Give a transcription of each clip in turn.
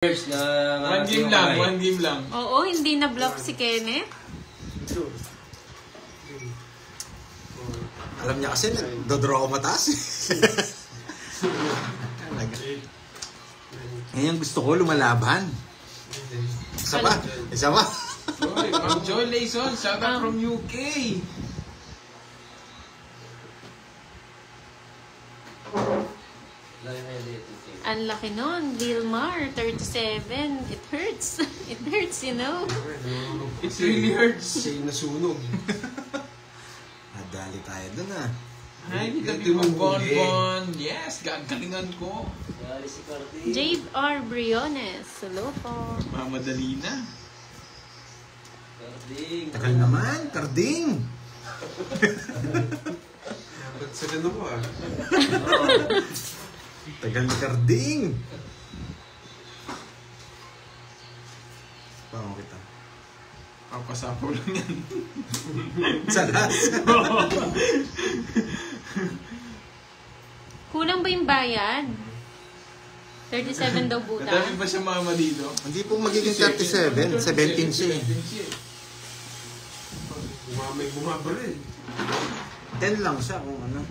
One game lang, one game lang. Oo, hindi na bluff si Kenneth. Alam niya kasi, dodraw ako mataas. Ngayon gusto ko lumalaban. Isa pa, isa pa. Ma'am Joy Layson, shout out from UK. Ang laki nun, Vilmar, 37. It hurts. It hurts, you know. It really hurts. Siya yung nasunog. Nadali tayo dun ah. Ay, hindi mo Bon. Yes, gagalingan ko. Jade R. Briones, hello po. Mamadali na. Takal naman, Karding. Ba't sila na ko ah? Tagal ni Karding. Paano kita? Papasapo lang yan. Salas. Kulang ba yung bayad? 37 daw buta. Madami ba siya mama dito? Hindi po magiging 37, 17 siya eh. May bumabaril. 10 lang siya kung ano.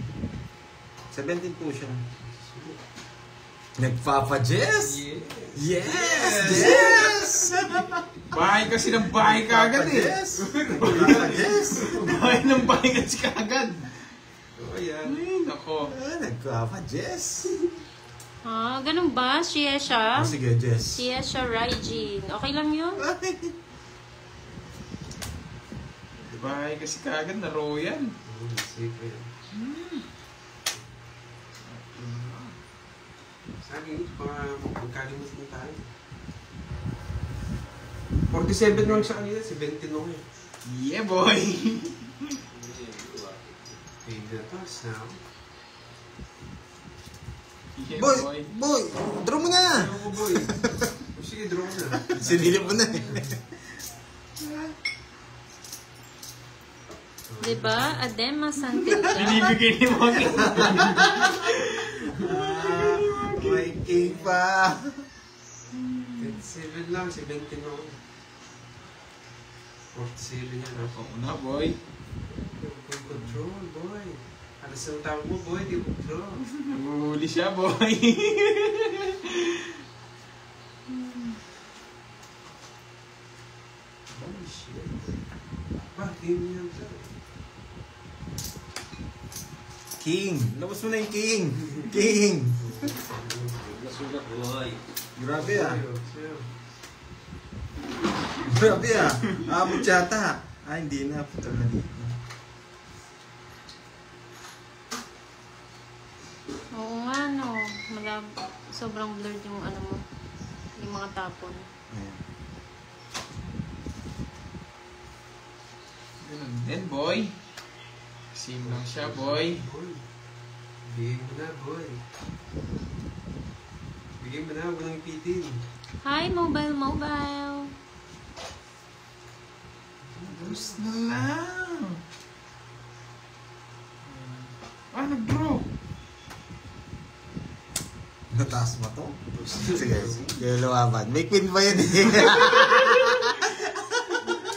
17 po siya. Nagpapa-Jess? Yeah. Yes! Yes! Bahay kasi ng bahay kagad eh. Nagpapa-Jess? Bahay ng bahay kasi kagad. Oh, yan. Ay, nako. Nagpapa-Jess? Ah, ganun ba? Siya siya? Oh, sige, Jess. Siya siya, Raijin. Okay lang yun? Bahay kasi kagad na royal. Safe yan. Sabi, magkalimus na tayo. 47 lang siya kanina, 70 nung yun. Yeah, boy! Pagdatas na ako. Yeah, Boy! Boy! Draw mo na! Ano ko, boy? Sige, draw na. Sinilip mo na eh. Diba? Adema Santilla. Binibigay ni Mami. May king pa! 27 lang, 70 nung. 47 yan ako. Oo na, boy. Control, boy. Alas ang tawag mo, boy, di control. Nahuli siya, boy. Oh, shit. Bakit yan ito? King! Labas mo na yung king! King! Nasulat, boy. Grabe ah. Grabe ah. Abot yata. Ah, hindi na. Putal na dito. Oo nga, no. Sobrang blurred yung ano mo. Yung mga tapon. Ayan. Ganun din, boy. Sim lang siya, boy. Boy. Bigyan mo na, boy. Bigyan mo na, huwag nang ipitin. Hi, mobile. Gusto na lang. Ah, nag-draw. Nataas mo to? Sige, sige lumaban. May queen ba yun eh?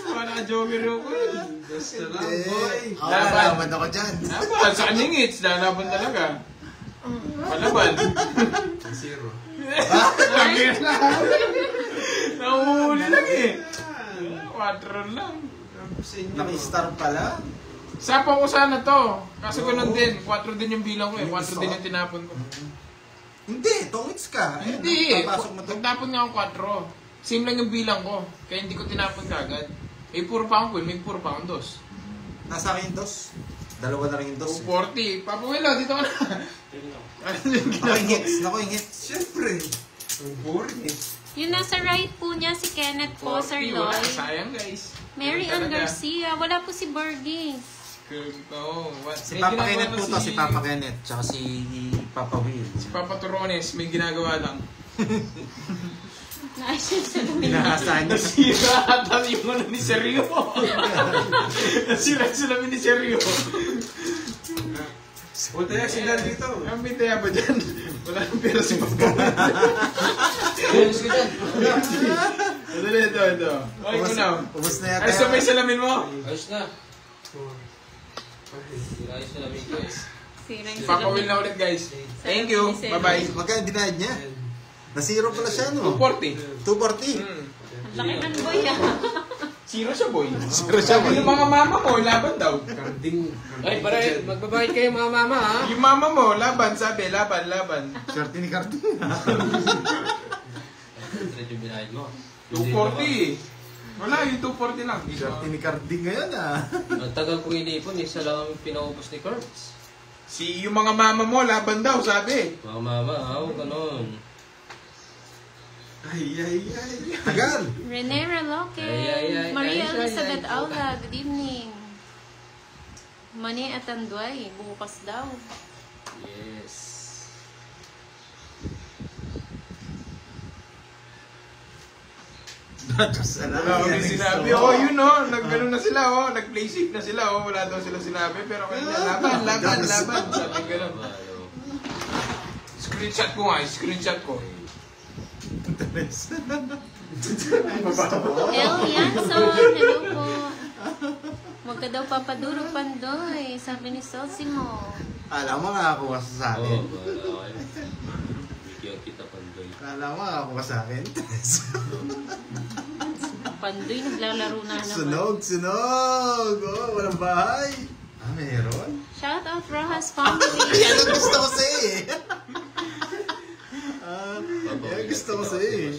Wala ka-joker ako. Basta lang, boy. Lalaban ako dyan. Laban, sa kaningits. Lalaban talaga. Palaban. Zero. Lagi na. Nahuhuli lang eh. 4 lang. Naki-star pala. Sapa ko sana to. Kaso ganun din. 4 din yung bilang ko eh. 4 din yung tinapon ko. Hindi, tongits ka. Hindi eh. Papasok mo to. Nagtapon nga ako 4. Same lang yung bilang ko. Kaya hindi ko tinapon kagad. May puro pa akong may puro pa akong dos. Nasa akin yung dos. Dalawa na rin yung dos. 240. Papuwilo, dito ka na. Ako yung hits. Ako yung hits. Siyempre. Ang boring eh. Yung nasa right po niya, si Kenneth po, Sir 40, wala. Lloyd. Sayang guys. Mary Ann Garcia. Wala po si Borgie. Si Papa Kenneth po to. Si Papa Kenneth. Tsaka si Papa Will. Si Papa Turones, may ginagawa lang. Inaasahan niya. Nasira ata yung ano ni Sergio. Nasira sila ni Sergio. Punta yan sila dito. Ang bitaya ba dyan? Wala nang pera si Papa. Ito. Ay, ko na. Ubus na yata. Ay, sabay salamin mo. Ayos na. 4, 5, Ayos na namin guys. Sira yung Papawin na ulit, guys. Thank you. Bye-bye. Magkano dinayad niya? 10, Na-zero pala siya, no? 240. 240. Ang laki ng boy ah. Zero siya, boy. Zero siya, boy. Yung mga mama mo, laban daw. Carding. Ay, pare, magbabayad kayo mga mama ha. Yung mama mo, laban, sabi, laban. Swerte ni Cardi. Straight yung binayad mo. 240. Wala, yung 240 lang. Swerte ni Cardi ngayon, ah. Ang tagal kong inipon, isa lang ang pinaubos ni Curbs. Yung mga mama mo, laban daw, sabi. Mga mama, huwag ganun. Ay. Tagal. Rene Reloque. Ay, Maria ay, Elizabeth ay, ay. Aula. Good evening. Mani at Anduay. Bukas daw. Yes. Wala kami sinabi. Oh, yun oh. Nag-ano na sila oh. Nag-play safe na sila oh. Wala daw sila sinabi. Pero kaya laban. Sabi gano'n. Screenshot ko nga. Screenshot ko. El Yanson. Hello po. Huwag ka daw papadurog Pandoy. Sabi ni Sosimo. Alam mo makakuha sa Oo, akin. wala kayo. Bigyan kita Pandoy. Alam mo makakuha sa akin. Pandoy naglalaro na naman. Sunog! Oh, walang bahay. Meron? Shout out Rojas family. Yan ang gusto ko sa eh. Yan gusto ko sa eh.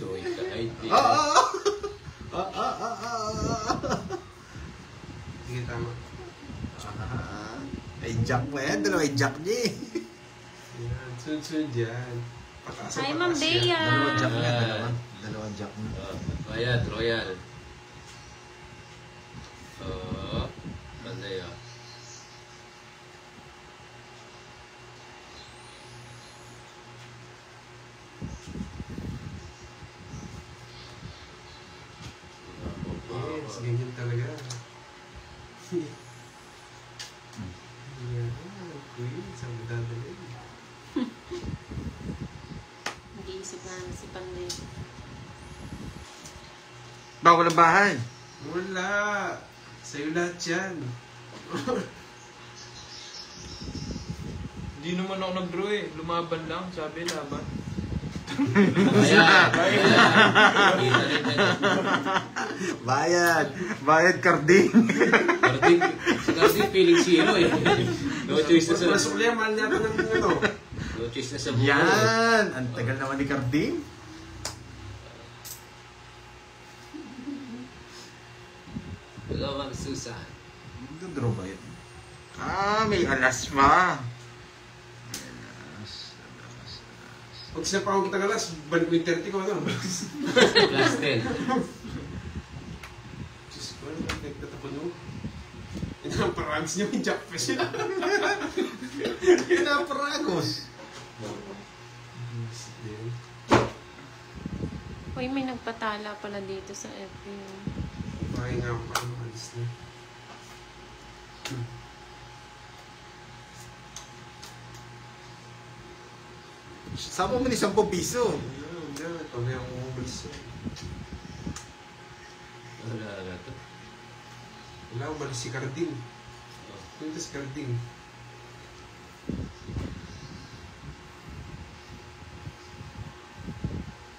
Sige, tama. Ay, jack mo yan. Dalawa ay jack niya eh. Yan, sunod yan. Pataas Hi, ang Ma'am pataas yan. Bea. Dalawang jack niya. Dalawang jack mo. Royal. Oo. Banday ah. Yes, ganyan talaga. Yan, queen, saan mo dadalhin? Nag-iisip na si Pandoy. Bawal ang bahay. Wala. Sa'yo lahat yan. Hindi naman ako nag-draw eh. Lumaban lang. Sabi, laban. Bayad. Bayad, Carding. Carding feeling zero eh. No choice na sa Masuk yan, mahal niya ng ano. No choice na sa buhay. Yan. Ang tagal naman ni Carding. Hello, Ma'am Susan. Draw ba yun? May alas pa. Pag sinapaw kita galas, balik mo yung 30 ko, ano? Plus 10. Diyos ko, ano ba nagtatapon mo? Inaparagos niya yung jackfish niya. Pinaparagos. Uy, may nagpatala pala dito sa FB. Bakit nga ako baka makalis na. Sama mo ni 10 piso. Hindi, pamaya akong umalis. Wala na to. Wala, umalis si Carding. Punta si Carding.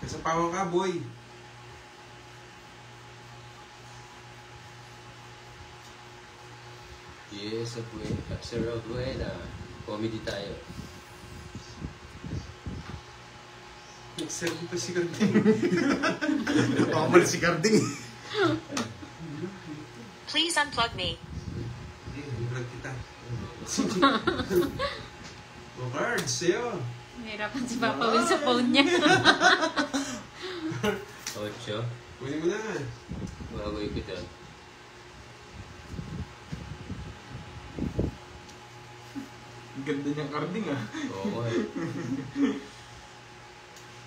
Nasa pawang ka, boy. Yes, Sir Buena. Comedy tayo. Nag-serve pa si Carding. Pakamal si Carding. Please unplug me. Hindi, i-vlog kita. O cards, sa'yo. Nahirapan si Papa Will sa phone niya. 8. Kunin mo na. Bagoy ko dyan. Ang ganda niyang carding ah. Oo eh.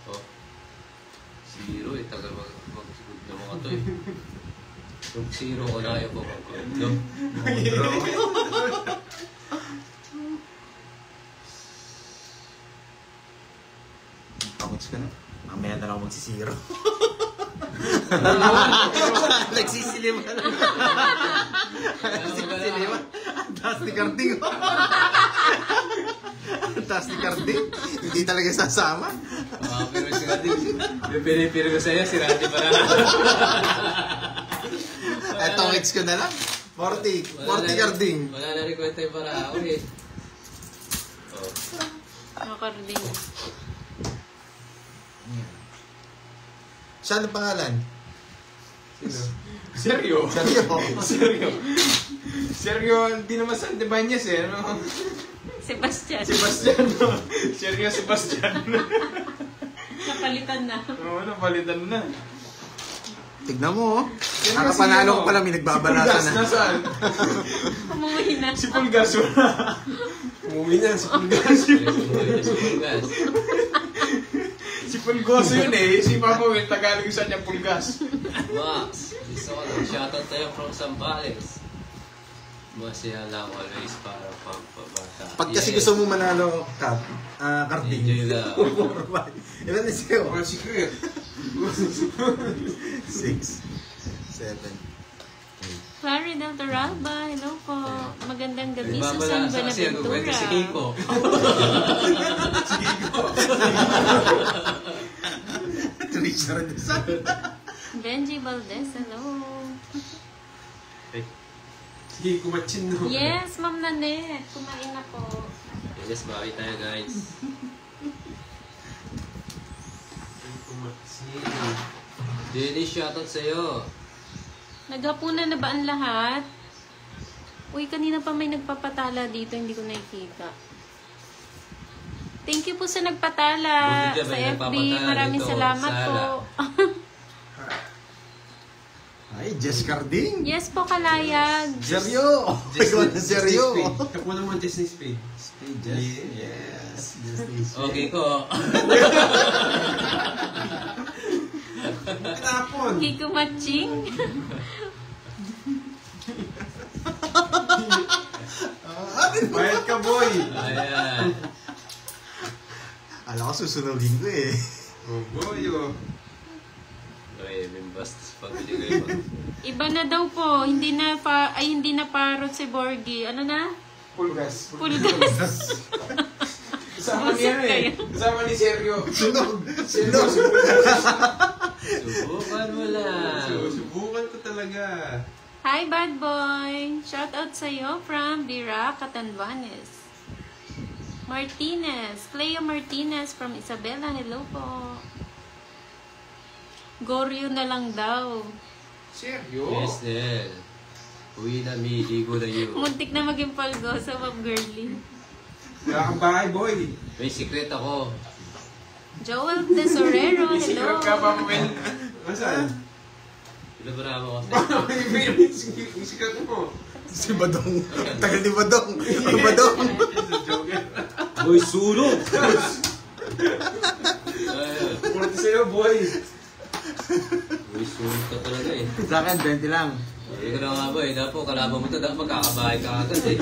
Oh. 0 eh. Tagal mag-sigod na mga to eh. Kung 0 ko na ayaw ko mag-club. No? Pamuts ka na. Mamaya na lang ako Zero. Nagsisiliman. Nagsisiliman. Ang taas ni Carding. Ang taas ni Carding. Hindi talaga sasama. Pero si Randy, yung pinipiro ko sa'yo, si Randy pa na. Eto, hits ko na lang. 40 Carding. Wala na rin kwenta yung para ako eh. Makarding. Siya ang pangalan? Sino? Seryo? Seryo, hindi naman Santibanyes eh, ano? Sebastian. Sebastian, no? Seryo Sebastian. Napalitan na. Oo, napalitan na. Tignan mo, oh. Yan kasi Nakapanalo ano, ko pala, may nagbabalatan si na. Pulgas, nasaan? Umuwi na. Si Pulgas, wala. Umuwi na si Pulgas. Si Pulgoso yun eh. Si Papa Will, Tagalog sa niya Pulgas. Max, Disono, shoutout tayo from Zambales. Masaya lang always para pampabata. Pag kasi gusto mo manalo, Carding. Enjoy lang. Ilan na siya? Mga secret. 6, 7, Clary Del Toralba, hello po. Magandang gabi, Babala Susan sa kasi ang kwento si Buenaventura. Kiko. Richard. Benji Valdez, hello. Sige, kumatsin no. Yes, Ma'am Nanette. Kumain na po. Yes, bakit tayo guys. Kumatsin. Daily shoutout sa'yo. Naghapunan na ba ang lahat? Uy, kanina pa may nagpapatala dito, hindi ko nakikita. Thank you po sa nagpatala Buti ka sa may FB. nagpapatala Maraming dito, salamat Sala. po. Ay, Jess Carding. Yes po, Kalayag. Seryo. Ikaw na seryo. Tapo naman Disney Spade. Yes. Okay ko. Tapon. Kiko Matching. Bayad ka, boy. Ayan. Alam ko susunodin ko eh. Oh, boy, oh. Okay, bimbastos pabili kayo pa. Iba na daw po. Hindi na parot si Borgie. Ano na? Pulgas. Pulgas. Kasama niya eh. Kasama ni Seryo. Sunog. Subukan mo lang. Subukan ko talaga. Hi, bad boy. Shout out sa'yo from Bira, Catanduanes. Martinez. Cleo Martinez from Isabela. Hello po. Goryo na lang daw. Seryo? Yes, Del. Uwi na, mi. Ligo na yun. Muntik na maging palgoso, Ma'am Girly. Wala kang bahay, boy. May secret ako. Joel Tesorero. May secret Hello. ka, Papa Will. Nasaan? Pinabarama ko. Yung secret mo. Si Badong. Tagal ni Badong. Ang Badong. Uy, sulog! Purti sa'yo, boy. Uy, sulog ka talaga eh. Sa akin, 20 lang. Hindi ko na nga ba eh. Dapo, kalaban mo ito. Dapat magkakabahay ka agad eh.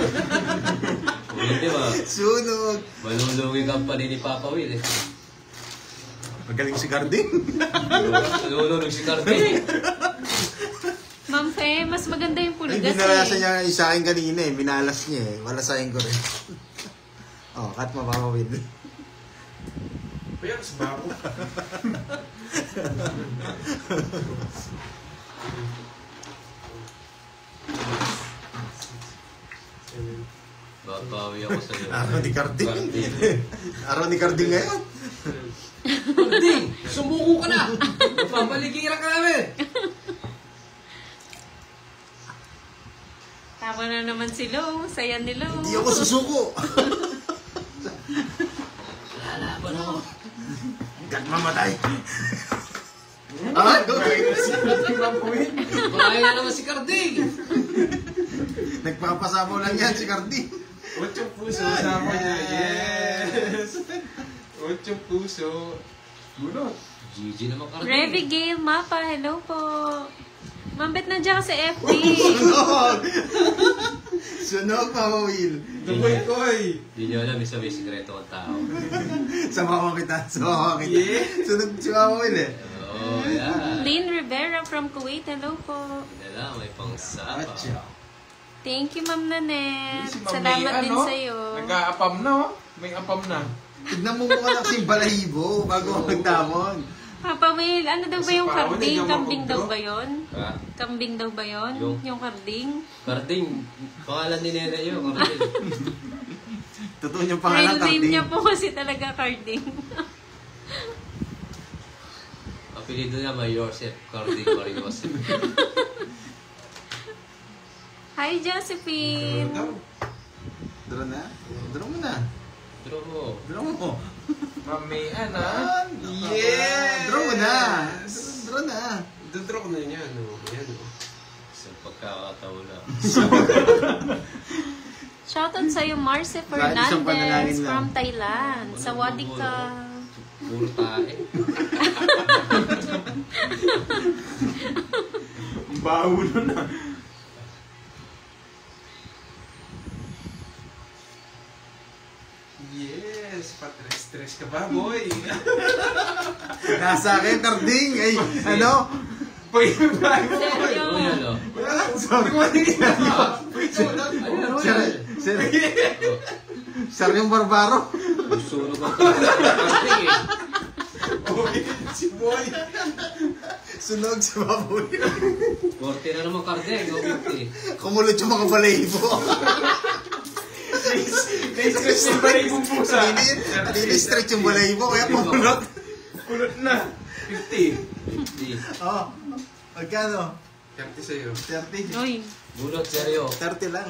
Hindi ba? Sunog. Malulungin ka pa rin ni Papa Will eh. Magaling si Carding. Malulungin si Carmen. Ma'am Fe, mas maganda yung Ay, pulgas binalasan eh. niya yung sa akin kanina eh. Minalas niya eh. Walasahin ko rin. Oh, cut mo, Papa Will. Kaya mas babo. Babawi ako sa'yo. Araw ni Carding. Araw ni Carding ngayon. Hindi! Sumuko ka na! Papaligira ka namin! Tama na naman si Lo. Saya ni Lo. Hindi ako susuko. Lalaban ako. Hanggang mamatay. Ah, go! Bakaya na naman si Carding! Nagpapasabaw lang yan si Carding. 8 puso sama niya. Yes! 8 puso. Bunot. GG naman Carding. Revy Gale Mapa, hello po. Mambet na dyan ka sa FB. Sunog! Sunog, Papa Will. Dukoy-koy. Hindi nyo alam, isa may sikreto ang tao. Sama ko kita. Sama ko kita. Yeah. Sunog si Papa Will eh. Oh, yeah. Lynn Rivera from Kuwait. Hello po. Dala, may pangsapa. Thank you, Ma'am Nanette. Si Ma'am Salamat May, din sa'yo. Nag-aapam na, oh. May apam na. Tignan mo mukha lang si balahibo bago magdamon. Papa Will, ano daw ba yung Kasi karding? parang Kambing hindi daw ako ba yun? Ha? Kambing daw ba yun? Yung karding? Karding. Pangalan ni Nene yun, Karding. Totoo niyang pangalan, Real name Karding. niya po kasi talaga karding. Apelido niya, may Joseph. Karding Mariosep. Hi, Josephine! Draw na? Draw mo na. Pero mo. Draw mo. Ma'am May, ano? Yes! Draw mo na. Draw na. Dodraw ko na yan. Oh. Ayan, oh. Sa pagkakataula. Shoutout sa'yo, Marce Kahit isang panalangin Fernandez lang. from Thailand. Sawadee ka. Puro tae. Bawulo na. Yes! Patres-tres ka ba, boy? Nasa akin, Karding. Ay, ano? Boy, Seryo. Ano yan, oh? Sorry. Ano Sir, yan? sir, sir yung barbaro. Sunog ang Karding eh. Si Boy. Sunog si baboy. 40 na naman Karding. O 50. Kumulot yung mga balahibo. Na-stress yung balibong pusa. Hindi stretch yung balahibo, kaya kumulot. Kulot na. 50. 50. Oh, magkano? 30 sa'yo. 30. Uy, Bulot, seryo. 30 lang.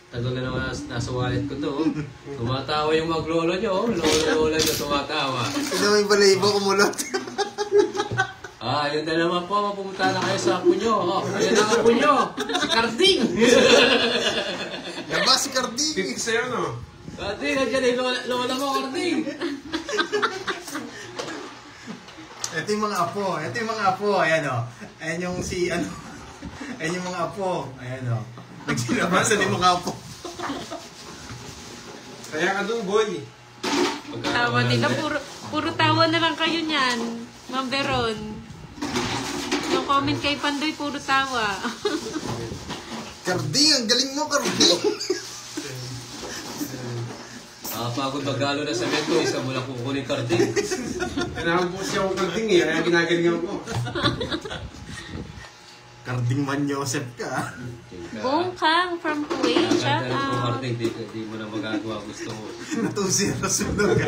Tagal na naman nasa wallet ko to. Oh. Tumatawa yung maglolo nyo. Oh. Lola nyo tumatawa. Tignan mo yung balahibo, kumulot. Ah, yun na naman po. Mapumunta na kayo sa apo nyo. Oh, ayan ang apo nyo. Si Karding. Labas si Karding. 50 sa'yo, no? Karding, nandiyan yung lola mo, Karding. Ito yung mga apo. Ito yung mga apo. Ayan o. Ayan yung si ano. Ayan yung mga apo. Ayan o. Nagsinabasan yung mga apo. Kaya ka dun, boy. tawa nila. Puro tawa na lang kayo niyan. Ma'am Veron. Yung comment kay Pandoy, puro tawa. Karding, ang galing mo, Karding. Pagod magalo na sa mento. Isa mo lang kukunin Karding. Kailangan po siya akong karding eh. Kaya ginagalingan ko. Karding man Joseph ka. Bong Kang from Kuwait. Shout Ganda ng out. Karding. Di mo na magagawa gusto mo. Natusira sunog.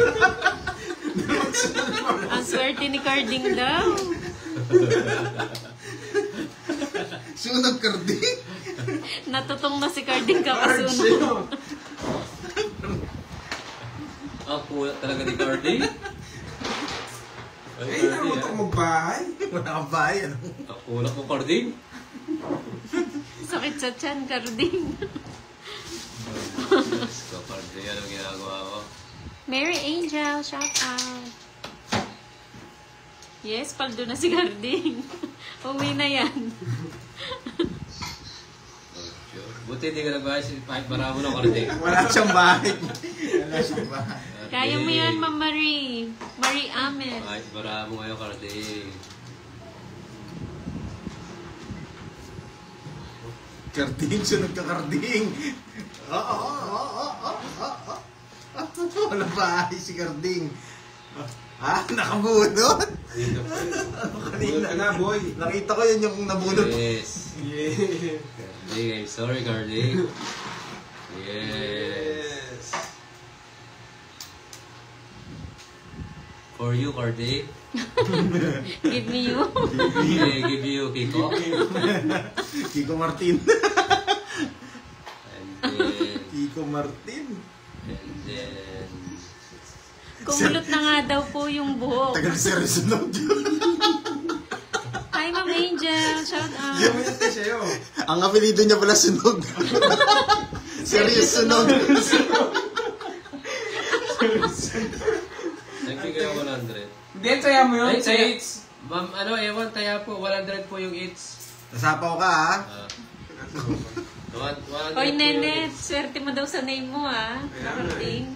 Ang swerte ni Carding daw. Sunog, Karding. Natutong na si Carding kakasunog. Kuya talaga ni Karding. Eh, naman ko magbahay. Wala kang bahay, ano? Kulang ko Karding. Sakit sa tiyan, Carding. So, Karding, anong ginagawa ko? Mary Angel, shout out. Yes, paldo na si Carding. Uwi na yan. Buti hindi ka nagbahay si Pahit Maramo ng Karding. Wala siyang bahay. Wala siyang bahay. Kaya mo yan, Ma'am Marie. Marie Amet. Pahit Maramo ngayon Karding. Karding, sunog ka, Karding. Oo. Wala bahay si Karding. Nakabunot? Ano Bulot ka na, boy. Nakita ko yun yung nabunot. Yes. Yeah. Karding, I'm sorry Karding. Yes. For you Karding. Give me you. Okay, give you Kiko. Kiko Martin. And then, Kiko Martin. and then, Kumulot na nga daw po yung buhok. Tagal seryoso na yun. Hi, Ma'am Angel. Shout out. Yung minute sa'yo. Ang apelido niya pala sunog. Seryoso sunog. nagbigay ako 100. Hindi, saya mo yun. Ay, Saya. it's, ma'am, ano, ewan, kaya po, 100 po yung it's. Nasapaw ka, ha? 100 Hoy, po yung Nenet. it's. Swerte mo daw sa name mo, ah. Sa Carding.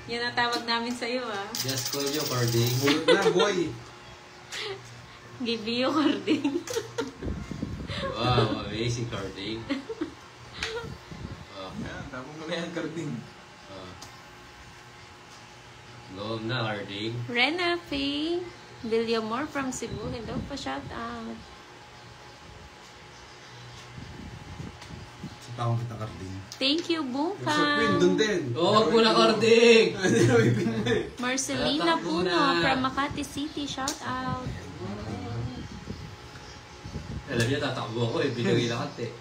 Yan ang tawag namin sa'yo, ah. Just call you, Karding. Bulot na, boy. Give you carding. Wow, amazing carding. Ayan, tapos mo na yan, Carding. Go na, carding. Rena Faye Villamor from Cebu. Hello po, shout out. Sa taong kita karding. Thank you, Queen, Bungkang. dun din. Oo, oh, na carding! Marcelina Tatakbo Puno na. from Makati City. Shout out. Alam niya, tatakbo ako eh. Binigay lahat eh.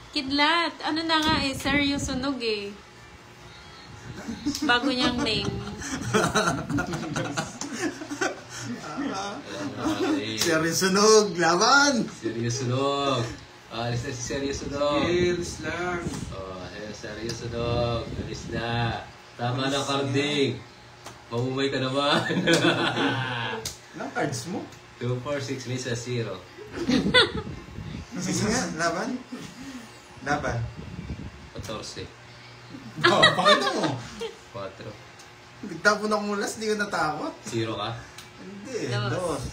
Kidlat. Ano na nga eh. Seryo sunog eh. Bago niyang name. Seryo sunog, laban! Serious sunog. Alis na si Serious sunog. Cheers lang. Oh, Serious sunog. Alis na. Tama na, carding. Mamumay ka naman. Anong cards mo? 2, 4, 6, may sa 0. Sige nga, laban. Laban. 14. Oh, pakita mo. 4. Nagtapon ako mulas, hindi ko natakot. 0 ka? Hindi, Dos. dos.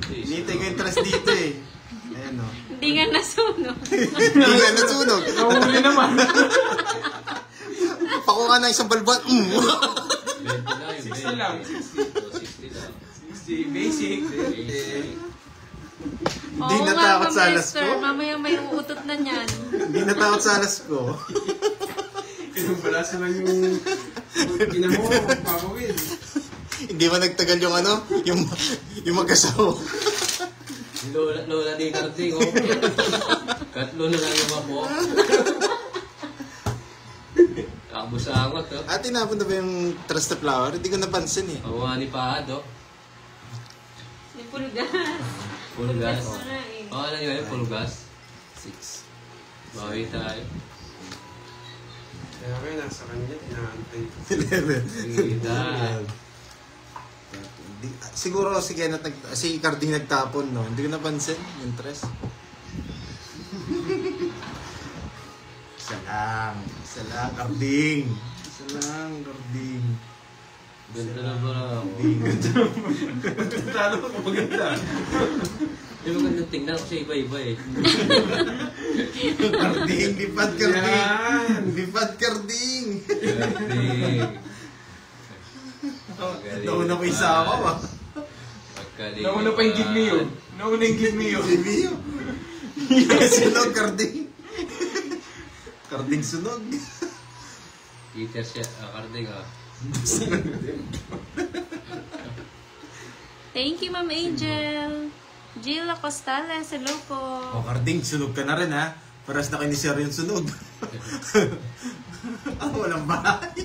Hinintay ko yung tres dito eh. Ayan o. Hindi nga nasunog. Hindi nga nasunog. Nahuli naman. Pakuha na isang balbat. 20 lang yun. 60 lang. 60 lang. 60, basic. Hindi Oo nga, natakot sa Ma'am alas Esther. ko. Mamaya may uutot na niyan. Hindi natakot sa alas ko. Pinumbalasa lang yung ina mo, Papa Will. Hindi ba nagtagal yung ano? Yung mag-asawa. Lola ni carding. Oh. Katlo na lang yung mapo. Takbo sa angot. Oh. At tinapon na ba yung trust the flower? Hindi ko napansin eh. Ang mga ni Pahad. Oh. May pulgas. Pulgas. na nga eh. Oh, ano yun? Pulgas. 6. Bawi tayo. Kaya kayo nasa kanya, inaantay. 11. Kita. Siguro si Kenneth, si Carding nagtapon, no? Hindi ko napansin yung tres. Isa lang, Carding. Isa lang, Carding. Ganda na ba ako? Talo ko maganda. Di ba gandang tingnan kasi iba-iba eh. Carding, lipad Carding. Yan. Lipad Carding. Galing. Nauna ko isama ba? Pagkaling. Nauna pa yung give me you. Nauna yung give me you. Si Mio. Sunog, Carding. Carding sunog. Peter siya. Carding ah. Thank you, Ma'am Angel. Jill Acostales, hello po. O, Carding, sunog ka na rin ha. Paras na kayo ni Sir yung sunog. Walang bahay.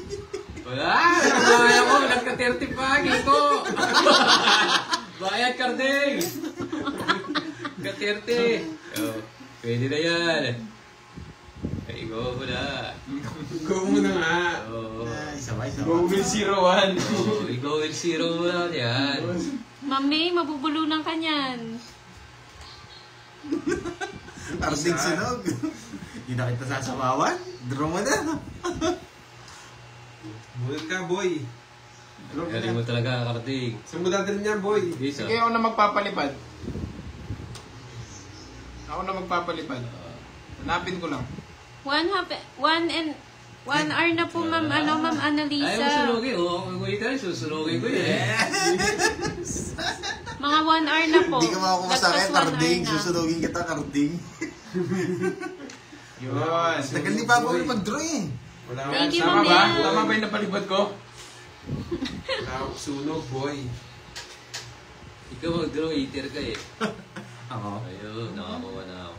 Wala! Bayad ako! Nagka-30 pa! Gito! Bayad, Carding! Nagka-30! Oh, pwede na yan. Ay, go mo na. Go muna nga. Oh, Sabay. Go with 01. oh, ikaw will 0 mo na yan. Ma'am May, mabubulunan ka niyan. Carding sunog. Hindi na kita sasabawan. Draw mo na. Bulan ka, boy. Galing mo talaga, Carding. Saan mo dadalhin niya, boy? Bisa. Sige, ako na magpapalipad. Ako na magpapalipad. Hanapin ko lang. 1 hour na po, Ma'am Ayaw mo Annalisa. sunugin. Oo, kung ikaw, susunugin ko eh. Mga 1 hour na po. Hindi ka makakuha sa akin, Lagpas 1 hour Carding. na. Susunogin kita, Carding. Yun. Tagal di pa ako mag-draw eh. Wala Thank you, Tama Ma'am ba? Mel. Tama ba yung napalipad ko? Wala akong sunog, boy. Ikaw mag-draw, eater ka eh. Ako? Ayun, nakakuha na ako.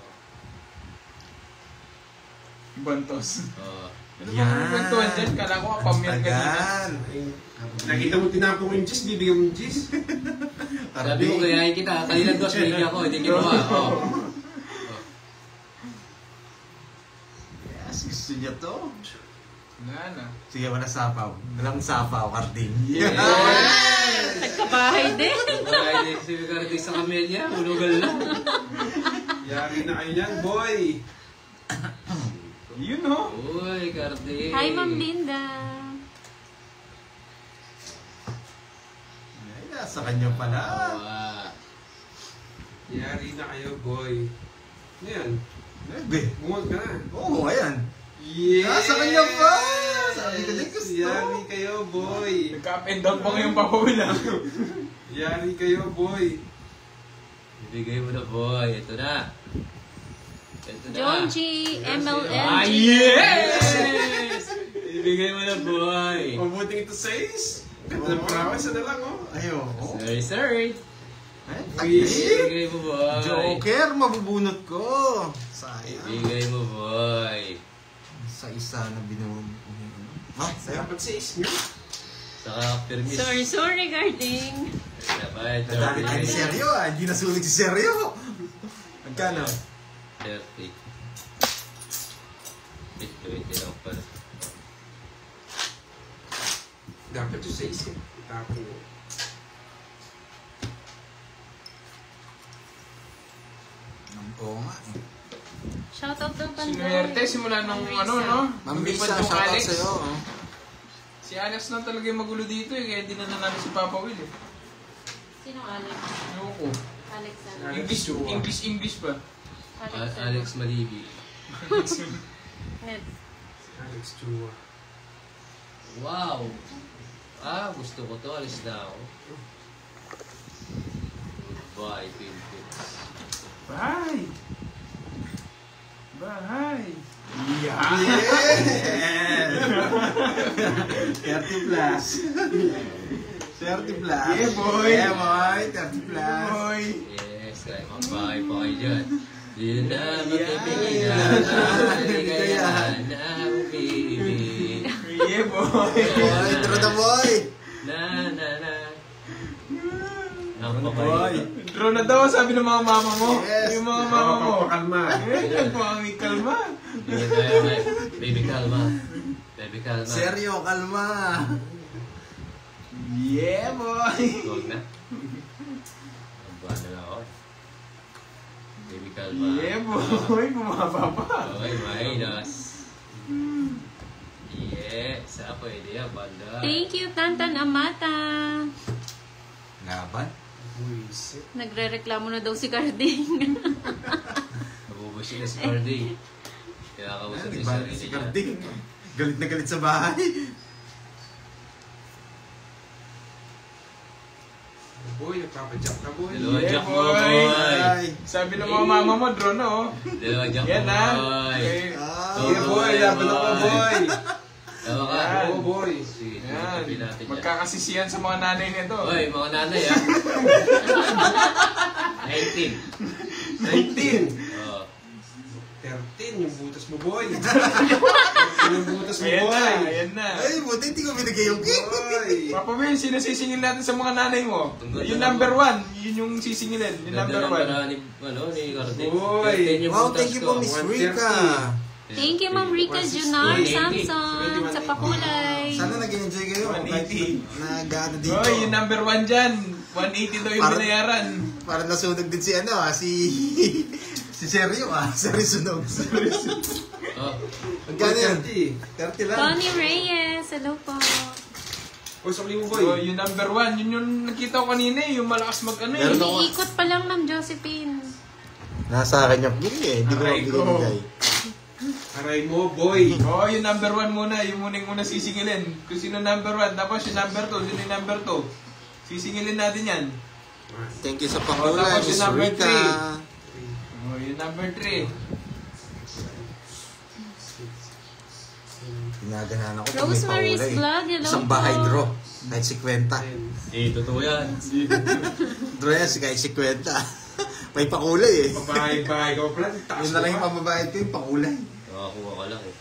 Bantos. Oh. Ano ba kung kwentuhan dyan? Kala ko kapamir ka dito. Tagal. Nakita mo tinapon ko yung cheese, bibigyan mo yung cheese. Sabi ko gayahin kita, kanina dos minute ako, hindi kinuha. Oh. Yes, gusto niya to. Wala na. Sige, wala sapaw. Walang sapaw, Carding. Yeah! Nagkabahay din. Kaya hindi si Carding sa kamelya, ulugal lang. Yari na kayo yan, boy. Yun no? Uy, Carding. Hi, Ma'am Linda. Sa kanya pala. Wow. Yari na kayo, boy. Ano yan? Bebe. Bungod ka na. Oo, ayan. Yes! Sa kanya pa! Sabi ko din gusto. Yari kayo, boy. Nagka-up and down pa ngayon papawil ah. Yari kayo, boy. Ibigay mo na, boy. Ito na. Ito na. John G. MLN. Ah, yes! Ibigay mo na, boy. Mabuting ito 6. Ganda ng promise na lang, oh. Ayo. Sorry, sorry. Ay, Ibigay mo, boy. Joker, mabubunot ko. Sayang. Ibigay mo, boy. Sa isa na binuhon. Ha? Sayang. Dapat 6 nyo. Saka permis. Sorry, Garding. Dapat Nadali tayo ni Seryo ah. Hindi nasulit si Seryo. Magkano? 30. 20 lang pala. Dapat yung 6 eh. Tapos. Oo nga eh. Shoutout daw Pandoy. Sinuwerte simula nung ano, no? Mambisa, Lumipad yung shoutout Alex. sa'yo. Oh. Si Alex lang talaga yung magulo dito eh, kaya di na namin si Papa Will eh. Sino Alex? Ayoko. Alex ano? English ba? Alex Malibi. Net. Alex Chua. Wow! Ah, gusto ko to. Alis na ako. Goodbye, Philippines. Bye! Bye! Yeah! Yeah! 30 plus. 30 plus. Yeah, boy. Yeah, boy. 30 plus. Boy! Yes, kahit magbahay pa kayo dyan. Di na makipigilan Yeah. Kaya na umibig. Yeah, boy! Boy, tara na boy. Na. Tara na, Napakay. boy. Draw na daw, sabi ng mga mama mo. Yes. Yung mga mama mo. Papakalma. Eh, pangit kalma. Hindi tayo, baby kalma. Baby kalma. Seryo, kalma. Yeah, boy! Huwag na. Ang buwan na lang ako. Baby kalma. Yeah, boy! Bumaba pa. Okay, minus. Yeah, sa pwede yan, banda. Thank you, Tantan Amata. Laban? Buisit. Nagre-reklamo na daw si Garding. Nabubusin na si Cardi. Kaya kausap niya sa Nagbalik sarili si niya. Carding. Galit na galit sa bahay. Boy, nagpapadyak na, boy. Dalawa Yeah, jack mo, boy. boy. Ay. Sabi ng mga mama mo, draw na oh. Dalawa jack mo, Yan na. boy. Okay. Ah. Yeah, boy. Laban ako, boy. Tama ka. Yan. Oo, boy. Sige, Yan. tabi natin yan. Magkakasisiyan sa mga nanay nito. Hoy, mga nanay ah. 19. 19. Oh. 13, yung butas mo, boy. Yung butas mo, Ayan na, boy. ayan na. Ay, buti hindi ko binigay yung cake. Boy. Papa Will, sino sisingil natin sa mga nanay mo? Yung number 1, yun yung sisingilin. Yung number Ganda 1. ng ni, ni Cardi. Boy. 13 yung Wow, butas thank you ko. po, Miss 130. Rika. Thank you, Ma'am Rika Junar 160. Samson sa pakulay. Sana nag-enjoy kayo. 180. Nag-ano dito. Hoy, yung number 1 dyan. 180 daw yung Parang- binayaran. Parang nasunog din si ano si si Seryo Seryo sunog. Oh. Magkano yan? 30. 30 lang. Tony Reyes, hello po. Uy, sakli mo, So, boy. yung number 1, yun yung nakita ko kanina eh. Yung malakas mag-ano eh. Meron ako. Iikot pa lang ng Josephine. Nasa akin yung gini eh. Hindi ko Aray ko. binigay. Aray mo, boy. Oo, yung number 1 muna. Yung muna sisingilin. Kung sino number 1. Tapos yung number 2. Yun yung number 2. Sisingilin natin yan. Thank you sa Oh, pakulay, tapos Miss yung number Rika. 3. Oh, yung number 3. Pinaganahan ako. Rosemary's Vlog, hello Isang po. bahay draw. Kahit 50. Totoo yan. Draw yan, kahit 50. May pakulay eh. Babae-bahay ka pa pala. Taas Yun na lang mo yung pa. pamabayad ko, yung pakulay. Nakakuha ka lang eh.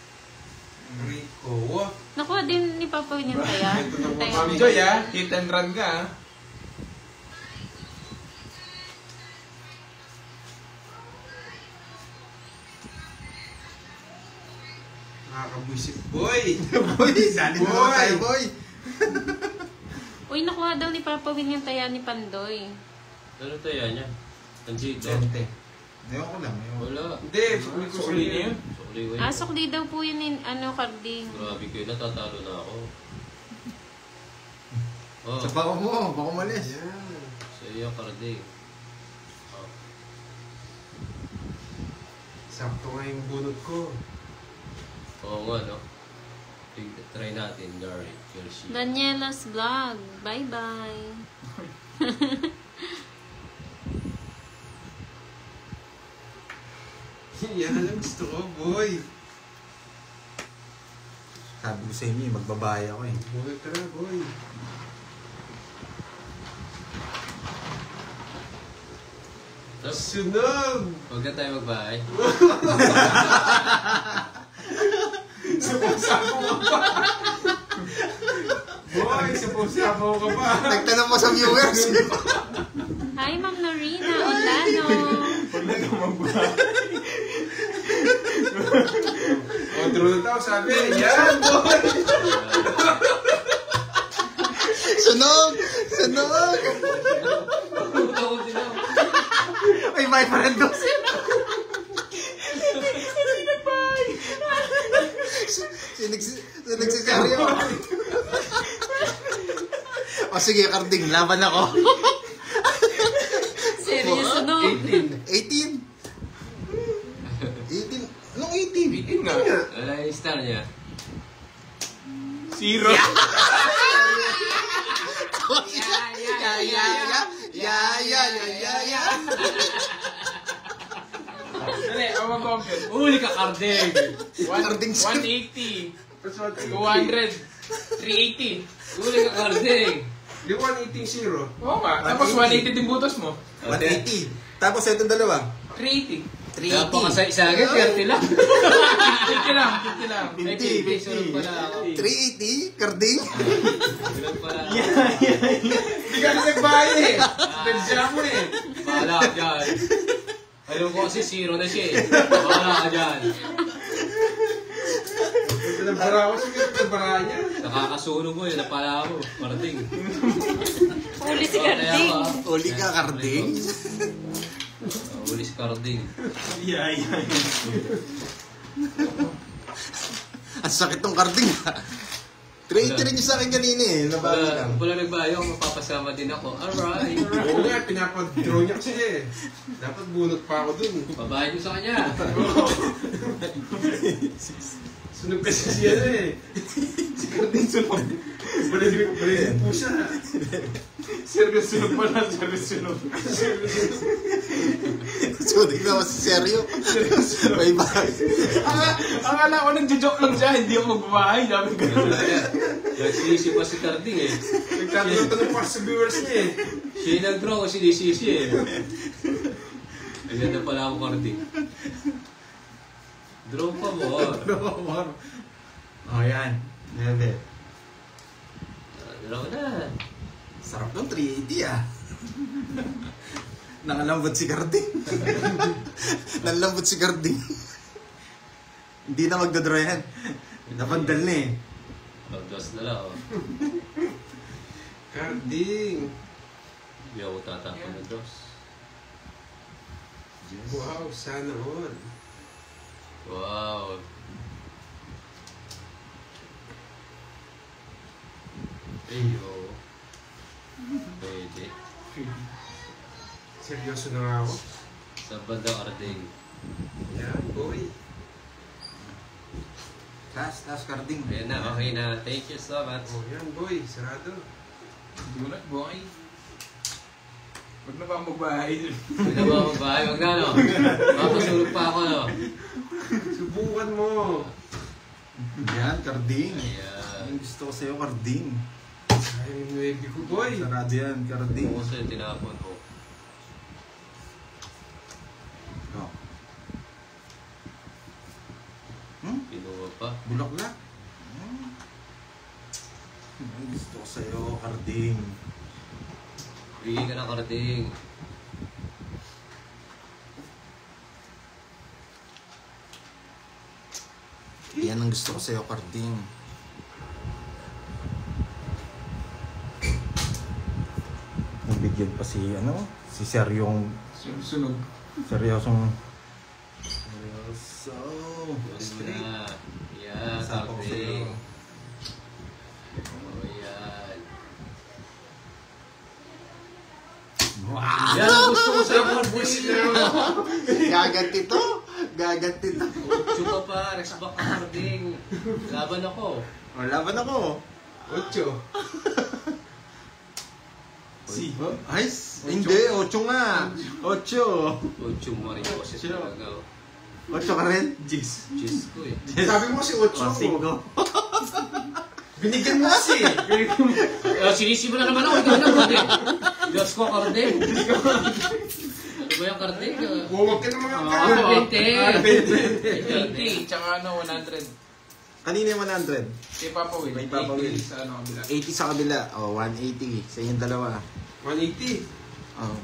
Rico. Wow. Nakuha din ni Papa Win yung taya. Ito na po, Taya. Ma'am Joy ah. Hit and run ka ah. Nakakabwisit, boy. Boy, dali na lang tayo, boy. Uy, nakuha daw ni Papa Win yung taya ni Pandoy. Ano tayo niya? Nandito. 20. Ewan ko lang. ewan ko. Wala. Hindi, sakli ko Sukli na yun. Sukli ko yun. Sukli daw po yun in, Carding. Grabe ko yun. Natatalo na ako. Oh, Sa pao mo, baka umalis. Yan. sa iyo, Carding. Oh. Sakto nga yung bunot ko. Oo nga, no? Try natin, Gary. Chelsea. Daniela's vlog. Bye-bye. Yan ang gusto ko, boy. Sabi ko sa inyo, magbabahay ako eh. Bunot ka na, boy. Tapos, Sunog! huwag na tayo magbahay. Sapo ka pa. Boy, sapo ka pa. Nagtanong mo sa viewers. Hi, Ma'am Norina Olano. Huwag na kang magbahay. O, draw na tao, sabi. Yan, boy. Sunog! Sunog! Ay, may parendos. Sinagsisaryo. O sige, Carding, laban ako. Seryoso, no? 18. 18? Anong 18? Bitin nga. Wala yung star niya. 0. Dali, ako mag-compute. Uli ka, Carding! 180. 200. 380. Uli ka, Carding! Di 180-0. Oo nga. Tapos 180 din butos mo. 180. Tapos itong dalawa. 380. Kaya pa ka sa isa agad, 30 lang. 50 lang. 50 lang. 50, sunod pala ako. 380? Carding? Sunod pala ako. Hindi ka na nagbayad eh. Pensa mo eh. Bahala ka dyan. Alam ko kasi 0 na siya eh. Bahala ka dyan. Nagbara ako sa nagbara niya. Nakakasunog mo yun, napala ako. Parating. Uli si Carding. Uli ka, Carding? Uli si Carding. Ang sakit tong Carding. 380 rin yung sa akin kanina eh. Nabago lang. Kung wala nagbayo, mapapasama din ako. Alright. Oo nga, pinapadraw niya kasi eh. Dapat bunot pa ako dun. Babahin mo sa kanya. Sunog kasi siya na eh. Si Carding sunog. Balik po siya. Serious sunog pala. Serious sunog. So, di naman si Seryo. May bahay. Akala ko nagjo-joke lang siya. Hindi ako magbabahay. Sabi ko. Nagsisi pa si Carding eh. Nagtatanong pa sa viewers niya eh. Siya yung nag-draw ko, sinisisi eh. Ang ganda pala ako, Carding. Draw pa mo. Oh, yan. Nebe. Draw na. Sarap ng 380 ah. Nangalambot si Carding. Nangalambot si Carding. Hindi na magdodraw yan. Napandal na eh. Pagdas na lang oh. Carding. Hindi ako tatapon na draws. Wow, sana all. Wow. Ayo. Pwede. Seryoso na nga ako. Sa bandang Carding. Yan, boy. Taas Carding. Ayan na, okay na. Thank you so much. Oh, yan, boy. Sarado. Dulat, boy. Huwag na ba akong magbahay? Huwag na ba ako bahay? Huwag na, no? Mapasulog pa ako, no? Subukan mo. Yan, Carding. Ayan. Ang gusto ko sa'yo, Carding. Sayang yung baby ko, boy. Sarado yan, Carding. Kung sa'yo tinapon ko. Oh. Pinuha pa. Bulok na. Ang gusto ko sa'yo, Carding. Bigay ka na, Carding. Yan ang gusto ko sa'yo, Carding. Nabigyan pa si, si Seryong, Sunog. seryosong, seryoso. Yun na. Yan, Sapo ko Carding. sa'yo. Oh, yan. Yan ang gusto ko sa mga buwisit na yun. Gaganti to. Gaganti to. 8 ka pa, rest back ka Carding. Laban ako. O, laban ako. 8. Si? Ay, hindi. 8 nga. 8. 8 mo rin kasi talaga. 8 ka rin? Jis. Cheese ko eh. Sabi mo kasi 8 O, 5. Binigyan mo kasi. Sinisi mo na naman ako. Ikaw na Carding. Diyos ko Carding. Ito ba yung Carding? Huwag ka naman ang Ah, 20. 80. Tsaka 100. Kanina yung 100. Kay Papa Will. Kay Papa Will. 80 sa kabila. 80 sa kabila. O, 180. Sa inyong dalawa. 180. Oh.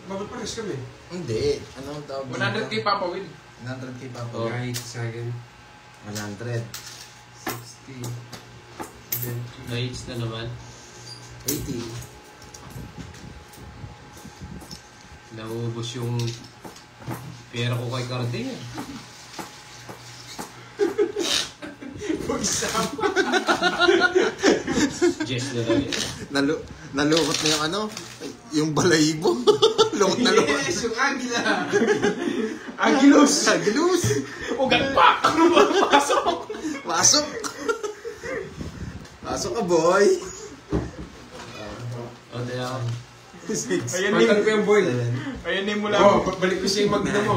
Bakit pares kami? Hindi. Anong tawag? 100 kay Papa Will. 100 kay Papa. Oh. Right sa akin. 100. 60. 70. Na-hits na naman. 80. Naubos yung pera ko kay Carding eh. Jess na lang yun. Nalukot na yung ano? Yung balayibo. Lukot na lukot. Yes, yung Agila. Agilus. Agilus. Ugat pa. Ano ba? Pasok. Pasok. Pasok ka, boy. O, kaya ako. Ayan Pagkat ko din. yung boy. Ayan din Oo, mulawin. balik ko siya yung magna mo.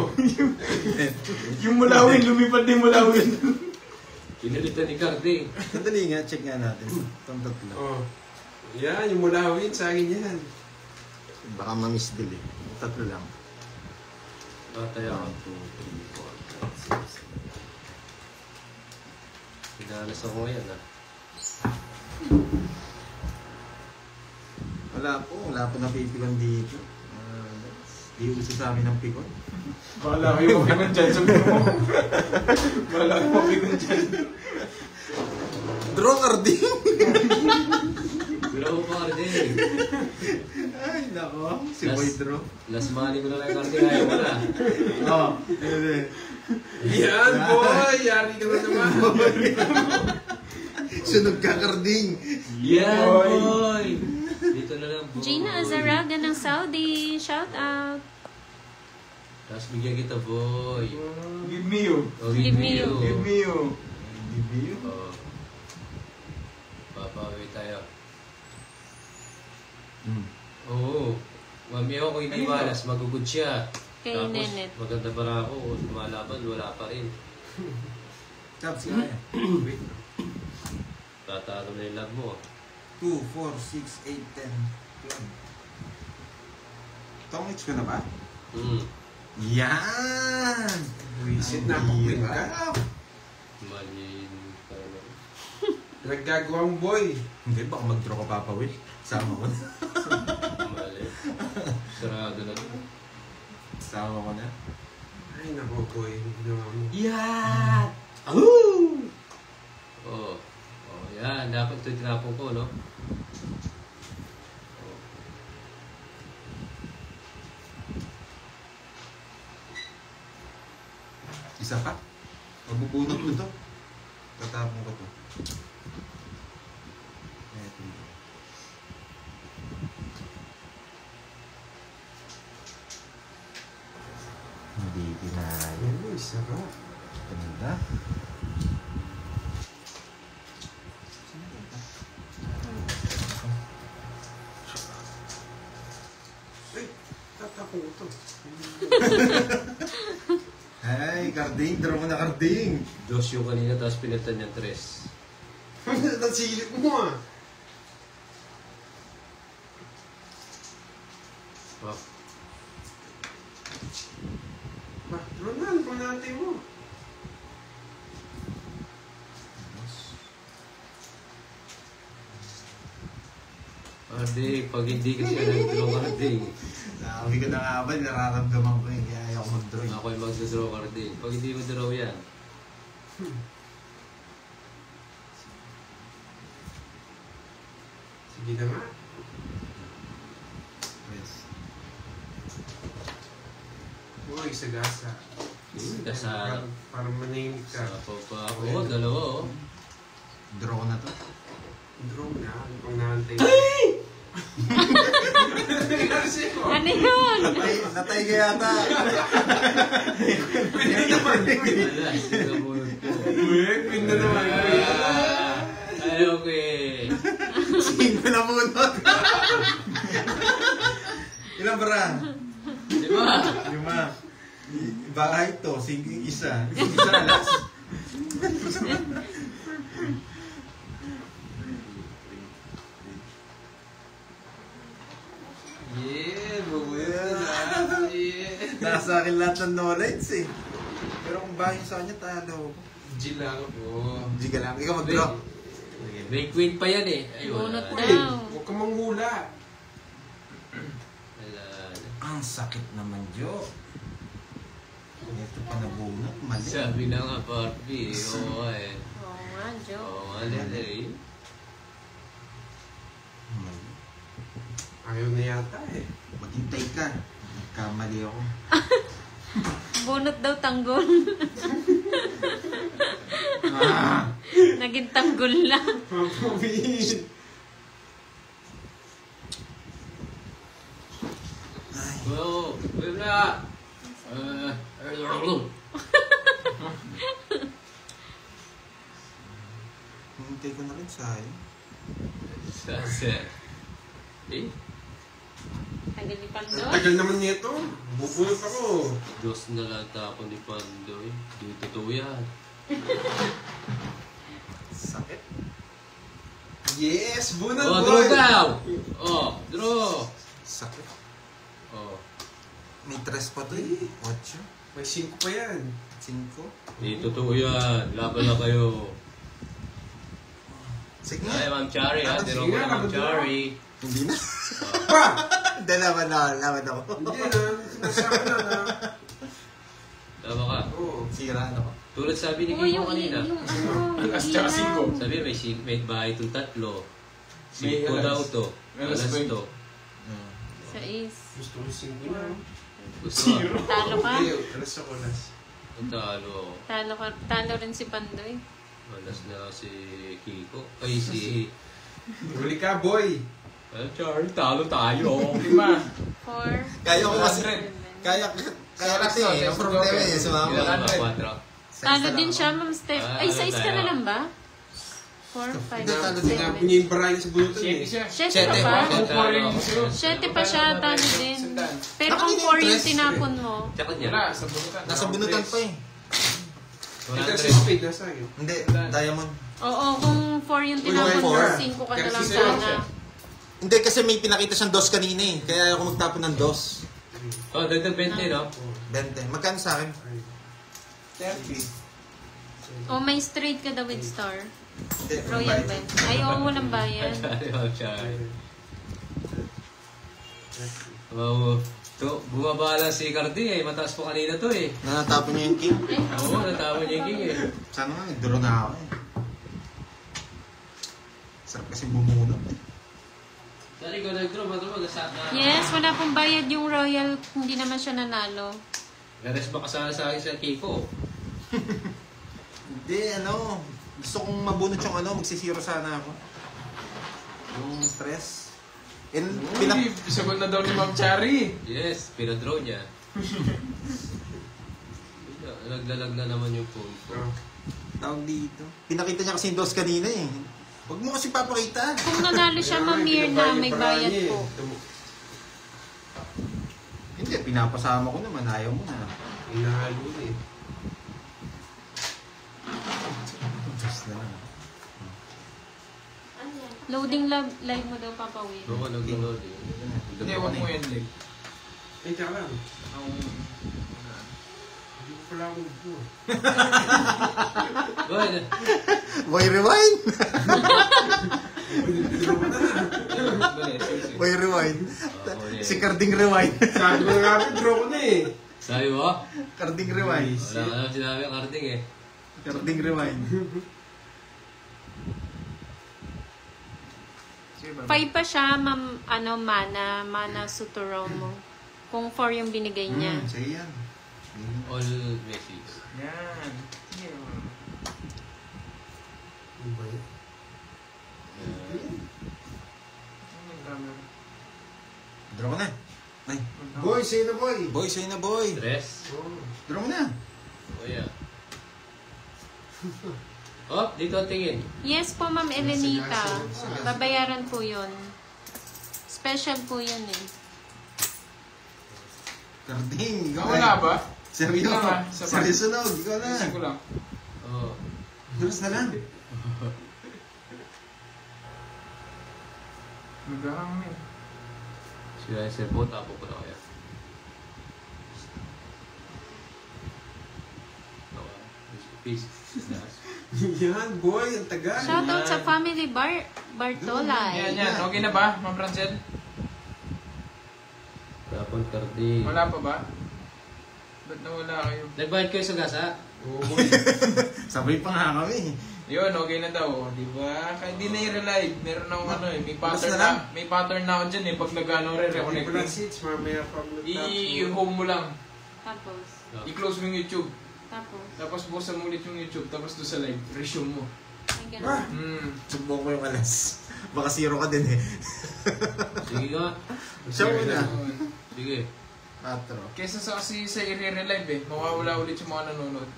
Yung mulawin, lumipad din mulawin. Pinalitan ni Carding. Sandali nga, check nga natin. Itong tatlo. Oo. Yan, yung mulawin sa akin yan. Baka ma-misdeal eh. Yung tatlo lang. Batay ako. 1, 2, 3, 4, 5. Pinalas ako ngayon ah. Wala po napipikon dito. Di uso sa amin ng pikon. Bahala kayo mapikon dyan. Sabi mo. Bahala kayo mapikon dyan. Draw Carding! Draw ko Carding. Ay, nako. Si Last- Boy Draw. Last money ko na kay Carding. Ayaw mo na. Oo. Hindi. Yan, boy! Yari ka na naman. Sunog ka, Carding. Yan, boy! Dito na lang, boy. Gina Azaraga ng Saudi. Shout out. Tapos bigyan kita, boy. Give me you. Oh, Give me you. Give me you. Review. Oh. Papawi tayo. Oo. Mami ako kung hindi malas, magugod siya. Kay Tapos, Nenet. maganda pa rin ako. Lumalaban, wala pa rin. Tabs ka kaya. Tatalo na yung love mo. 2, 4, 6, 8, 10, 12. Tongits ka na ba? Yan! Buisit na ako, Ang ka. hirap. Malin. Naggagawang boy. Hindi, baka mag-draw ka Papa Will. Sama ko na. Malin. Sarado na rin. Sama ko na. Ay, nako, boy. Ginawa mo. Yan! Ahoo! Oo. Oh, yan. Dapat ito tinapong ko, no? Isa pa. Mabubunot ko to. Tatapon ko to. Eto. Hindi pinaya. Yan, boy. Sarap. Ganda. Ay, tatapon ko to. Ay, Carding. Draw mo na, Carding. Dos yung kanina, tapos pinalitan niya 3. Nasilip mo ah. Wow. Ba, Ronald, kung natin mo. Carding, pag hindi kasi nag-draw Carding. Sabi ko na nga ba, nararamdaman ko yun. Kaya ayaw ko mag-draw. Ako yung mag-draw Carding. Pag hindi mo draw yan, Sige na nga. Yes. Boy, sagasa. kasal. Para manahimik ka. Sa pa ako, dalawa oh. Draw ko na to. Draw na. Kung naantay. Ano Ano yun? Natay ka yata. Wala, sinabunod ko. Queen na naman. Ay, okay. Sino na bunot? Ilan bara? 5. Bahay to, isa. Isa alas. Yeah, bubuyot na. Yeah. Nasa akin lahat ng knowledge eh. Pero kung bahay sa kanya, talo. G lang ako. Hindi ka lang. Ikaw mag-draw. May queen pa yan eh. Ay, Bunot wala. daw. Huwag ka manghula. Wala. Ang sakit naman, Jo. Ito pa nabunot. Mali. Sabi na nga, Barbie. Oo eh. Oo nga, Joe. Oo nga, Lele. Mali. Ayaw na yata eh. Maghintay ka. Kamali ako. Bunot daw tanggol. Naging tanggol lang. Mapamit. Oo, wala. Hintay ko na rin sa'yo. Sasa. Eh, Tagal ni Pandoy. Tagal naman nito. Bubuyot ako. Diyos na lang tapon ni Pandoy. Di totoo yan. Sakit. Yes! Bunot Oh, boy! draw daw! Oh, draw! Sakit. Oh, May 3 pa to eh. 8. May 5 pa yan. 5. di totoo yan. Laban na kayo. Sige. Ay, Ma'am Chari ha. Tiro ko na Ma'am Chari. Hindi na. Pa! Dalaman ako. Hindi na. Sinasabi na na. Tama ka. Oo. Sira ako. Tulad sabi ni Oo, Kiko kanina. yung ano, Alas yung tsaka ilaw. 5. Sabi may bahay itong tatlo. May 5 alas. daw to. May alas Alas 20. to. Sa is. Gusto ko 5 na. Gusto Zero. Talo ka? Hindi, alas ako alas. ang talo. Talo rin si Pandoy. Alas na si Kiko. Ay, si... Huli ka, boy! Ay, Chari, talo tayo. 5. 4. Kaya ko kasi. 100. Kaya kasi eh. Ang problema eh. Sumama. Ilan ba? 4. Talo din siya, Ma'am Steph. Ay, Ah, sa is ka tayo. na lang ba? 4, 5, Hindi, talo din. Sinabi 6, niya yung barayan sa bulutan 7 eh. siya. 7. 7 pa? Talo. 7 pa siya, talo din. Sandaan. Pero kung 4 yung tinapon mo, Tsaka niya. Wala, sa bunutan. Nasa bunutan pa eh. Ito si 100. Spade nasa akin. Hindi. Diamond. oo, kung 4 yung tinapon mo, 5 ka na lang sana. Hindi kasi may pinakita siyang 2 kanina eh. Kaya ako magtapon ng 2. Oh, dagdag 20, no? 20. Magkano sa akin? 30. O may straight ka daw with star. Hindi. Royal Ben. Ay, oo, walang bayan. Talo, Chari. Oh, to, bumaba lang si Cardi eh. Mataas po kanina to eh. Nanatapon niya yung king. Oo, natawag niya yung king eh. Sana nga, nagduro na ako eh. Sarap kasi bumunot eh. Dali ko nag-draw, mag-draw, mag-asaka. Yes, wala pong bayad yung royal. Hindi naman siya nanalo. Gares ba kasama sa akin sa Kiko? Hindi, ano. Gusto kong mabunot yung ano, magsisiro sana ako. Yung stress. And Uy, sagot na daw ni Ma'am Chari. Yes, pinadraw niya. Naglalag na naman yung phone ko. tawag dito. Pinakita niya kasi yung 2 kanina eh. Huwag mo kasi papakita. Kung nanalo siya, Ma'am Mirna, may bayad po. Hindi, pinapasama ko naman. Ayaw mo na. Inahalo eh. Diyos na lang. Loading live mo daw, Papa Will. Oo, nag-load eh. Hindi, huwag mo yan, Leg. Eh, teka lang. Hindi ko pala ako ito. Boy, rewind! Boy, rewind. Si Carding rewind. Sabi ko na nga, draw ko na eh. Sabi mo? Carding rewind. Wala ka naman sinabi ang karting eh. Carding rewind. 5 pa siya, Ma'am, Mana Sutoromo. Kung 4 yung binigay niya. Sige yan. All messages. Yan. Sige, Ma'am. Ano ba yun? Ano yung camera? Draw ko na. Ay, Boy, sa'yo na boy. boy, sa'yo na boy. Tres. Draw mo na. O yan. Oh, dito tingin. Yes po, Ma'am Elenita. Babayaran po yun. Special po yun eh. Karding, ikaw Wala ba? Seryo. Wala, isa pa. Seryo sunog, ikaw na. Isip ko lang. Oh. Dulas na lang. Magkakang eh. Sila yung servo, tapo ko na kaya. Peace. Yan, boy, ang tagal. Shoutout sa family Bartolay. Yan. Okay na ba, Ma'am Francel? Tapon Karding. Wala pa ba? Ba't nawala kayo? Nagbayad kayo sa gasa? Oo, boy. Sabay pa nga kami. Yun, okay na daw. Di ba? Kaya hindi na i-relive. Meron akong ano eh. May pattern Basta lang. na. May pattern na ako dyan eh. Pag nag-ano Okay pala re-reconnecting. seats, mamaya pag I-home mo lang. Tapos. I-close mo yung YouTube. Tapos. Tapos buksan mo ulit yung YouTube. Tapos doon sa live. Resume mo. Ay, ganun. Sumbong ko yung alas. Baka zero ka din eh. Sige nga. Siya muna. Sige. 4. Kesa sa kasi sa i-relive eh. Mawawala ulit yung mga nanonood.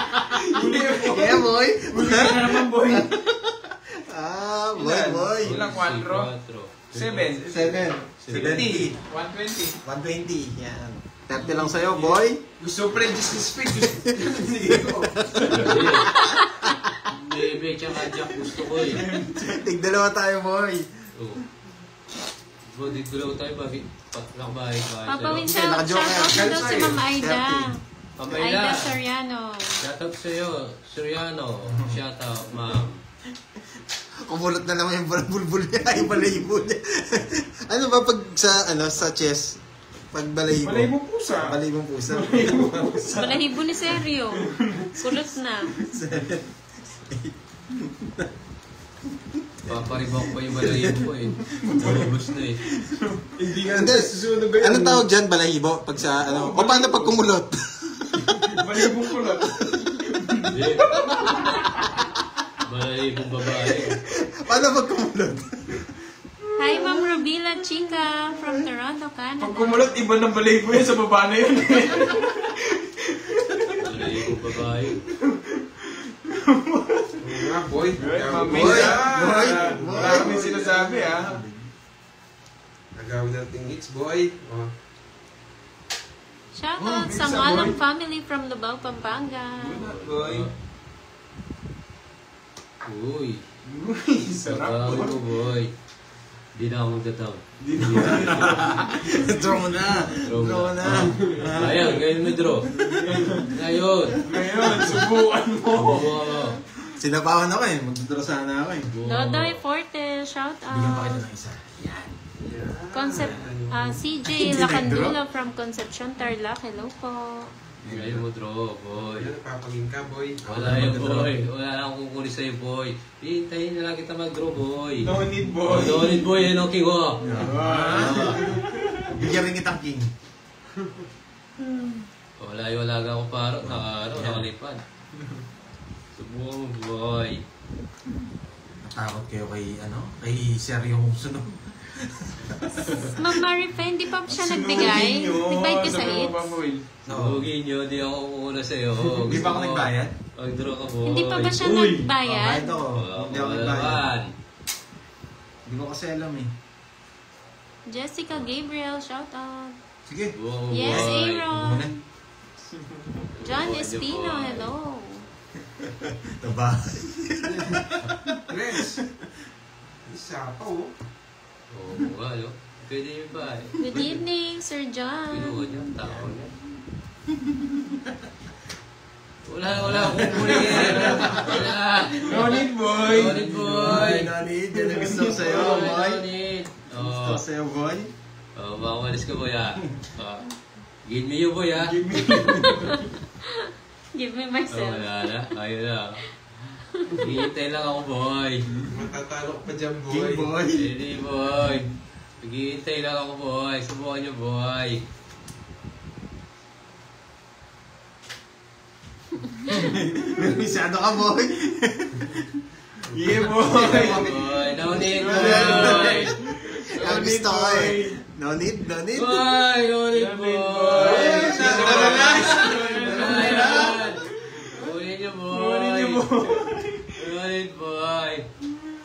Yeah, boy. Uli ka na naman, boy. Ah, boy. Ilang 4? 7. 7. 50. 120. 120. Yan. 30 lang sa'yo, boy. Gusto pa rin just to speak. Sige ko. Bebe, tsaka Jack, gusto ko eh. Tigdalawa tayo, boy. Oh. Bro, dito lang tayo, bakit? Nakabahit ba? Papawin Hindi, siya. naka-joke Shoutout yan. na daw si Ma'am Aida. Pamayla. Aida Soriano. Shoutout sa'yo, Soriano. Shoutout, ma'am. Kumulot na naman yung bulbul niya, yung balayibo niya. Ano ba pag sa chess? Pag balayibo? Balayibo pusa. Balayibong pusa. Balahibo ni Seryo. Kulot na. Paparibak pa yung balayin ko eh. Nalubos na eh. Hindi nga Hindi. susunog kayo. Anong tawag dyan, balahibo? Pag sa O paano pag kumulot? Balibong kulot. Hindi. Balayin kong babae. Paano pag kumulot? Hi, Ma'am Robila Chica from Toronto, Canada. Pag kumulot, iba ng balayibo yan sa baba na yun. Balayin kong babae. Oo nga, boy. Mami Boy, sa... boy, Wala kami sinasabi ah. Nagawin natin hits, boy. Oh. Shoutout Oh, sa Misa, Malang boy. family from Lubao, Pampanga. Boy. Uy. Uy, sarap Babae boy. ko, boy. Di na ako magdataw. Draw mo na. Draw mo na. Ayan, ngayon may draw. Ngayon. Ngayon, subukan mo. Oo. Sinapawan ako eh. Magdodraw sana ako eh. Dodoy Forte, shoutout. Bigyan pa kita ng isa. CJ Lacandula from Concepcion, Tarlac. Hello po. Ngayon mo draw, boy. Ayun, papagin ka, boy. Wala yun, boy. Wala na akong kukunin sa'yo, boy. Hintayin na lang kita mag-draw, boy. No need boy. Donit, boy. Yan ang king ko. Bigyan rin kitang king. Wala yung alaga ko parot. Nakalipad. Subukan mo, boy. Natakot kayo kay seryong sunog. Ma'am Marife, hindi pa siya nagbigay? Nagbayad ka sa it? Subugin nyo, di ako kukuha sa'yo. Hindi ba ako nagbayad? Mag-draw ka, boy. Hindi pa ba siya Uy! nagbayad? Bayad ako. Hindi ako Wala nagbayad. naman. Hindi ko kasi alam eh. Jessica Gabriel, shoutout. Sige. Wow, Yes, boy. Aaron. Muna. John Boy, Espino, boy. hello. Taba. Chris. Isa pa, oh. Oo, nga, no? Pwede yun ba eh? Good evening, Sir John. Pinuha niya, tao niya. Wala akong kunin eh. Wala. No need boy. Donit, boy. No need. Yan ang gusto ko sa'yo, boy. Donit. Gusto ko sa'yo, boy. Baka malis ka, boy, ah. Give me you, boy, ah. Give me myself. Wala na. Ayun na. Hihintay lang ako, boy. Matatalo ka pa dyan, boy. King, boy. Hindi, boy. Naghihintay lang ako, boy. Subukan niyo, boy. Masyado ka, boy. Yeah boy. Boy, no need, boy. No need, gusto ko boy. eh. No need, no need. Boy! Ulit, boy! Ulit niyo, boy! Ulit, boy!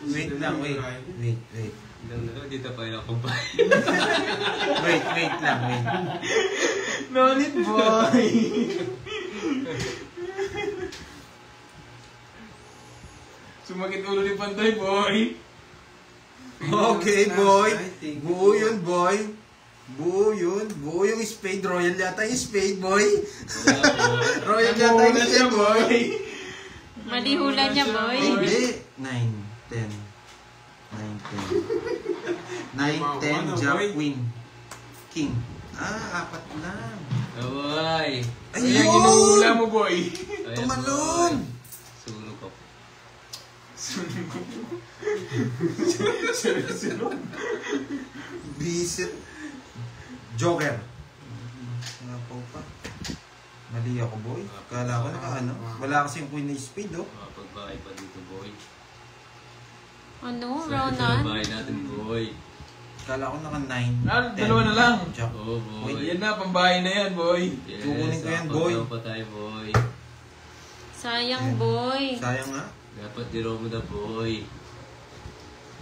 Wait lang, wait. Wait. Dito pa yun ako, boy. Wait lang, wait. No need, boy. Sumakit ulo ni Pandoy, boy. Okay, boy. Buo yun, boy. Buo yung spade. Royal yata yung spade, boy. Royal yata yung Namuhunan siya, spade, boy. boy. Mali hula niya, boy. Hindi. 9, 10. 9, 10, Jack, Queen. King. Apat lang. Boy! Ayan, ginuhula mo, boy. Tumalon! Sunog ako. Visit. Joker. Napaw pa. Mali ako, boy. Kala ko naka Wala kasi yung Queen na spade, oh. Makapagbahay pa dito, boy. Ano, Ito na Ronan? bahay natin, boy. Kala ko naka 9. Dalawa na lang. Jack. Oo, boy. Yan na, pambahay na yan, boy. Yes, Kukunin ko yan, boy. dapat pa tayo, boy. Sayang, boy. Sayang nga. Dapat diro mo na, boy.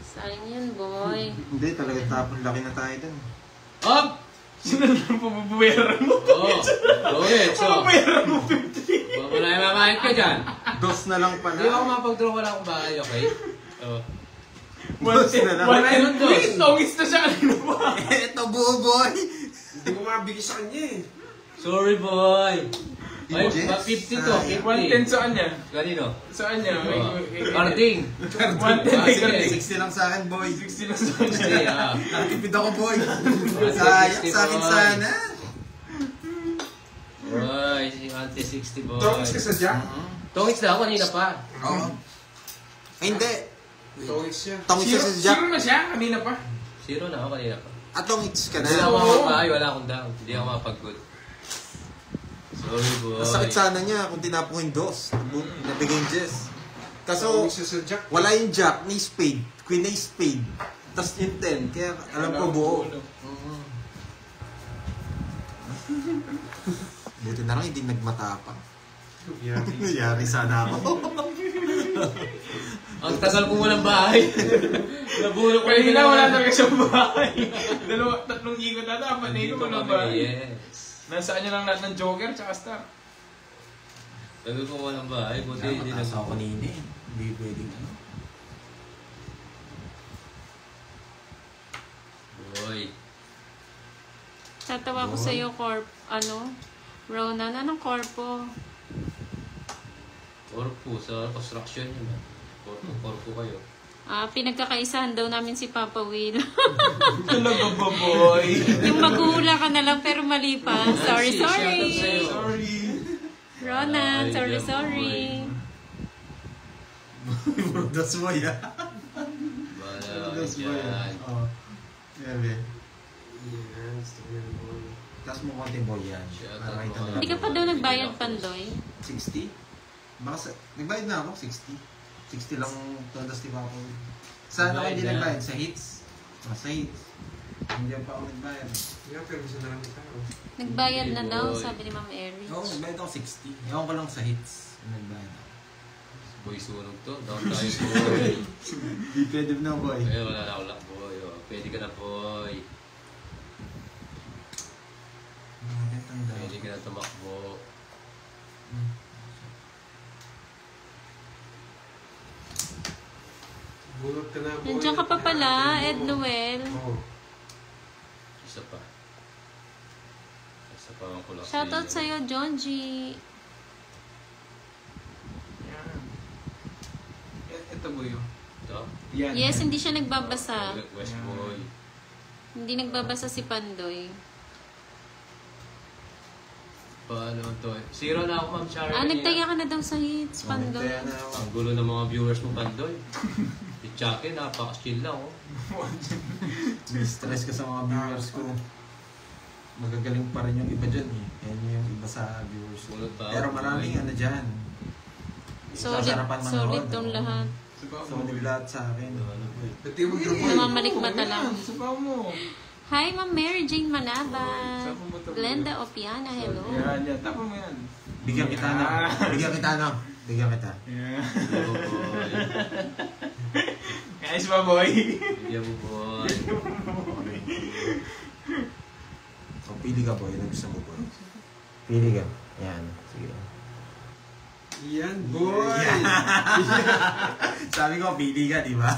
Sayang yan, boy. Hindi, talaga tapon. Laki na tayo dun. Up! Sino na pababayaran mo? Oo. Okay, so. Pababayaran mo 50. Huwag mo na imamahit ka dyan. Dos na lang pala. Hindi ako mapag-draw, wala akong bahay, okay? Oo. Dos na lang. Wait, tongis na siya. Ano ba? Eto, buo, boy. Hindi ko mabigay sa kanya eh. Sorry, boy. Ay, Yes. 50 to, 110 50. sa kanya. Kanino? Sa kanya. Carding. 110 Ah, kay sige. Carding. 60 lang sa akin, boy. 60 na sa kanya. Sige, ah. Nakitipid ako, boy. Sayang sa akin sana. Boy, si Ante 60, boy. Tongis ka sa Jack? Tongits na ako, kanina pa. Oo. Ay, hindi. Tongis siya. Tongits ka sa Jack. Zero na siya, kanina pa. Zero na ako, kanina pa. Tongits ka Hindi ako na. makapagbahay, wala akong down. Hindi ako makapag-good. Sorry, boy. Ang sakit sana niya kung tinapong yung dos. Nabigay yung Jess. Kaso, Tongis siya sa Jack. wala yung Jack ni spade. Queen na yung spade. Tapos yung 10. Kaya alam ko buo. Buti na lang hindi nagmatapang. Nangyari sana ako. Ang tagal ko walang bahay. Nabulok ko Kanina wala talaga siyang bahay. Tatlong ikot ata, apat na ikot walang bahay. Yes. Nasaan niya lang lahat ng Joker tsaka Star. Tagal ko walang bahay. Buti hindi Nasa ako kanina eh. Hindi pwedeng ano. Boy. Tatawa ko sa'yo, Ronan. Anong corpo? Corpo sa construction yun. Corpo kayo. Pinagkakaisahan daw namin si Papa Will. Talaga ba, boy? Yung maghuhula ka na lang pero mali pa. Sorry. Sorry. Ronan, Ay, sorry. That's why ah. Bala That's why dyan. ah. Oo. Grabe. Yan, gusto ko yan, boy. Tapos mo konti boy yan. Para makita nila. Hindi ka pa daw nagbayad, Pandoy? 60? Baka nagbayad na ako, 60. 60 lang todas di ba ako. Saan ako hindi Nagbayad na. nagbayad? Sa hits? Sa hits. Hindi pa ako nagbayad. Yan, pero gusto namin tayo. Nagbayad na Hindi, daw, boy. sabi ni Ma'am Erin. Oo, nagbayad ako 60. Ewan ko lang sa hits. Nagbayad ako. Boy, sunog to. Down tayo, boy. Di pwede na boy. Kaya wala na ako lang, boy. Oh, pwede ka na, boy. Pwede ka na tumakbo. Bunot ka na, boy. Nandiyan ka pa pala, Ed Noel. Oo. Isa pa. Isa pa ang kulak. Shoutout sa'yo, John G. Yan. Ito, boy. Ito? Yan. Yes, hindi siya nagbabasa. West boy. Hindi nagbabasa si Pandoy. Paano to? Zero na ako, Ma'am Sharon. Nagtaya ka na daw sa hits, Pandoy. Kaya na ako. Ang gulo ng mga viewers mo, Pandoy. Si Chucky, napaka-chill lang, oh. May stress ka sa mga viewers ko. Magagaling pa rin yung iba dyan eh. Yan yung iba sa viewers ko. Bulot pa ako, Pero maraming boy. ano dyan. Solid Sasarapan manood, tong oo. lahat. Sa lahat sa akin. Ba't di mo drop Namamalik mata lang. Sabaw mo. Hi, Ma'am Mary Jane Manaba. Glenda Opiana, hello. Yan, yan. Tapos mo yan. Bigyan kita na. Bigyan kita na. Bigyan kita. Yeah. Hello, boy. Ayos ba, boy? Bigyan mo, boy. So, pili ka, boy. Ano gusto mo, boy? Pili ka. Yan. Sige. Yan, boy! Sabi ko, pili ka, di ba?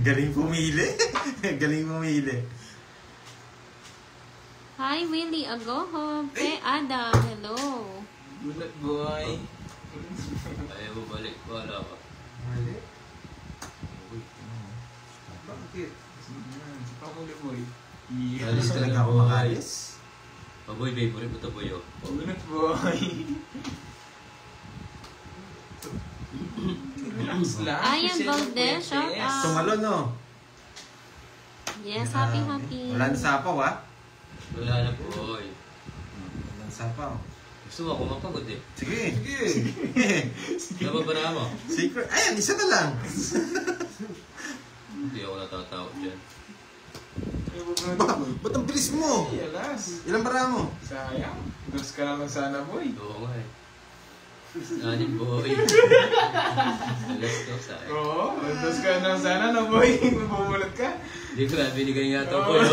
Galing pumili. Galing pumili. Hi, Willie Agoho. Pe Adam, hello. Good boy. Ayaw mo balik. Wala ka. Mali. Bakit? Sabaw mo ulit, boy. Alis ka lang ako makalis. Oh, boy, favorite mo ito, boy. Oh. Good boy. Relax lang. Ayan, Valdez, shout out. Tumalon, no? Yes, happy. Wala na sapaw, ha? Wala na, boy. Wala na sapaw. Gusto mo ako mapagod eh. Sige. Ano ba ba na mo? Secret. Ayan, isa na lang. Hindi ako natatakot dyan. Ba't ang bilis mo? Alas. Ilang bara mo? Sayang. Dos ka naman sana, boy. Oo nga eh. Anim, boy. Alas to, sayang. Oo, dos ka naman sana, no, boy? Mabumulot ka. Hindi ko na, binigay nga ito, boy.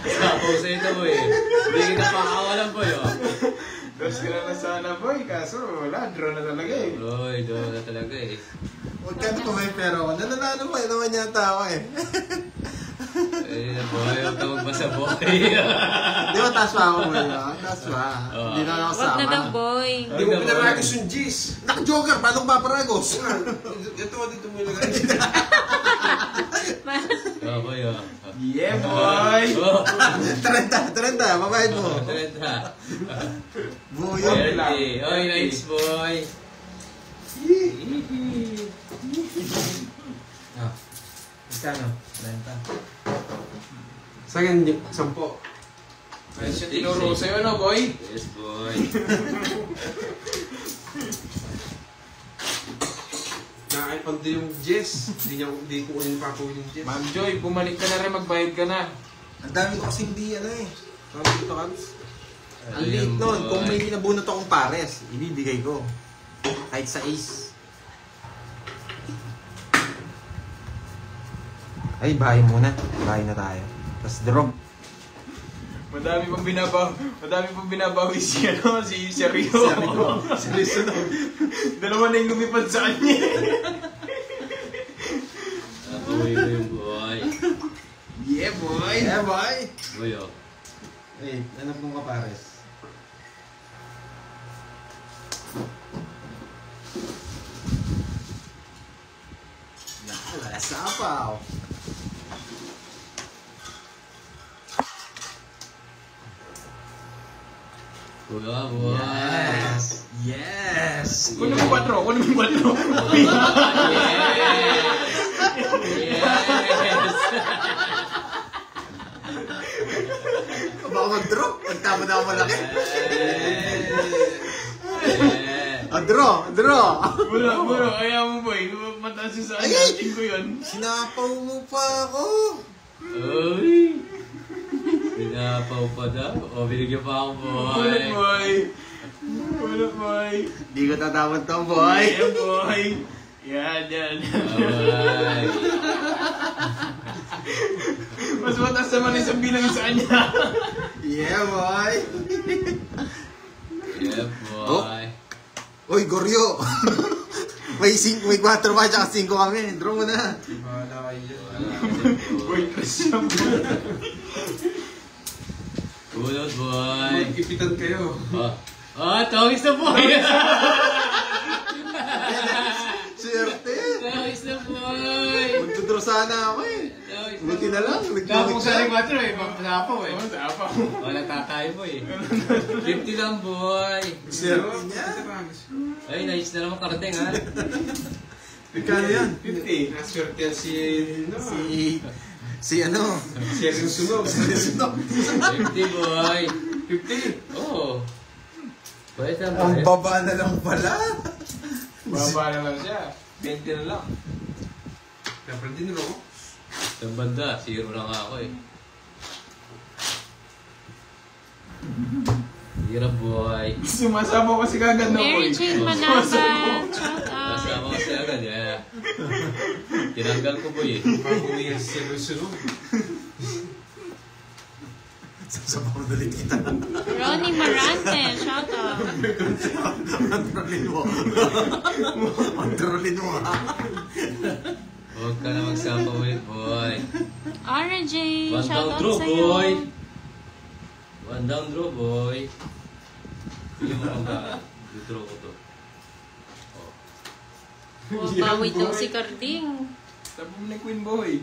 Sapaw sa ito, boy. Hindi kita pakakawalan, boy. Dos ka naman sana, boy. Kaso, wala. Draw na talaga eh. Boy, doon na talaga eh. Huwag ka na kumay pero ako. Nananalo pa naman yata ako eh. Eh, boy, huwag ka magbasa, boy. Di ba taas pa ako mo yun? Taas pa. Hindi na ako Wag na daw, sama. boy. Hindi mo pinaragos yung G's. Naka-joker, paano paparagos? Ito, dito mo ilagay. Oh, boy, oh. Yeah, boy! Oh, 30, babayad mo. Trenta. Buyo. Thirty. Oy, nice, boy. Ah, magkano? 30. Sa akin, 10. Ayos yung tinuro sa'yo, no, boy? Yes, boy. Nakakipag din yung Jess. Hindi ko kunin pa ako yung Jess. Ma'am Joy, bumalik ka na rin, magbayad ka na. Ang dami ko kasing di ano eh. Tama dito, Kams. Ang liit nun. Kung may binabunot akong pares, ibibigay ko. Kahit sa ace. Ay, bahay muna. Bahay na tayo. Tapos draw. Madami pang binabawi si, ano, si Sergio. Seryoso na. Dalawa na yung lumipad sa kanya. Boy, boy. Yeah, boy! Yeah, boy! Boy, oh. Wait, hanap mong kapares. Wala sapaw. Boy, boy. Yes! Yes! Kunin mo 4, kunin mo 4. Yes! Baka mag-draw. Magtama na ako malaki. Draw! Muro, kaya mo, boy. Mataas yung sa Ay! akin ko yun. Sinapaw mo pa ako. Uy! Pinapaw pa daw. O, binigyan pa ako, Ulit, boy. boy. Di ko tatawad to, boy. Yeah, boy. Yan. Boy. Mas mataas naman isang bilang sa kanya. Yeah, boy. Yeah, boy. Uy, Goryo. may 4 pa, tsaka 5 kami. Draw mo na. Bahala kayo dyan. Boy, crush siya, boy. Kulot, boy. Magkipitan kayo. Tawis na, boy. Swerte. Tawis na, boy. Magtudraw sana ako eh. Buti na lang. Tapos sa 4 eh. Papasapaw eh. Oo, tapa. Wala tatay mo eh. 50 lang, boy. Swerte niya. Ay, nice na naman kardeng, ha? Magkano yan? 50. Naswerte yan si... Si ano? Si Erin Sunog. 50, boy. 50. Oo. Pwede na ba? Ang baba na lang pala. Baba na lang siya. 20 na lang. Siyempre din ako. Sa banda, 0 na nga ako eh. Hirap boy. Sumasama kasi kagad na Mary boy. Jane Manaban. Shout out. Kasama ko siya agad eh. Tinanggal ko boy eh. Pag-uwi yan sa sunod. Sasabaw na ulit kita. Ronnie Marante. Shout out. Kontrolin mo. Kontrolin mo ha. Huwag ka na magsapa ulit boy. RJ. One Shout down out draw sa'yo. boy. One down draw boy. Hindi mo kang gaan. Draw ko to. Oh. Bawi daw si Carding. Sabi mo na Queen boy.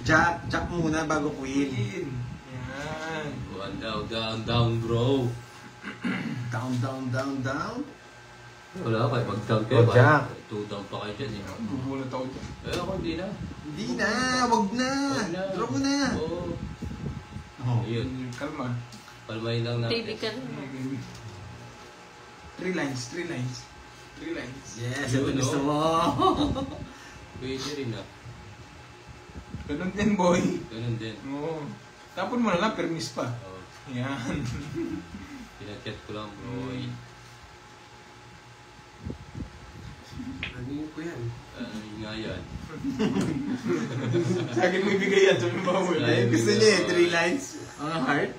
Jack muna bago Queen. Queen. Yan. One down bro. Down. Wala kayo, pag-down kayo. Oh, Jack. 2 down pa kayo dyan eh. Bubulot ako dyan. Eh ako hindi na. Hindi na, wag na. Draw mo na. Oo. Oh. Ayun. Kalma. Palmayin lang natin. Baby ka na. 3 lines. Yes, Yun, ito gusto no? mo. Pwede rin ah. Ganun din boy. Ganun din. Oo. Tapon mo na lang, permis pa. Oh, Yan. pinachat ko lang bro. Naging ko yan. Yun nga yan. Sa akin mo ibigay yan, sabi mo boy. Ay, Gusto niya eh, 3 lines. Ang heart.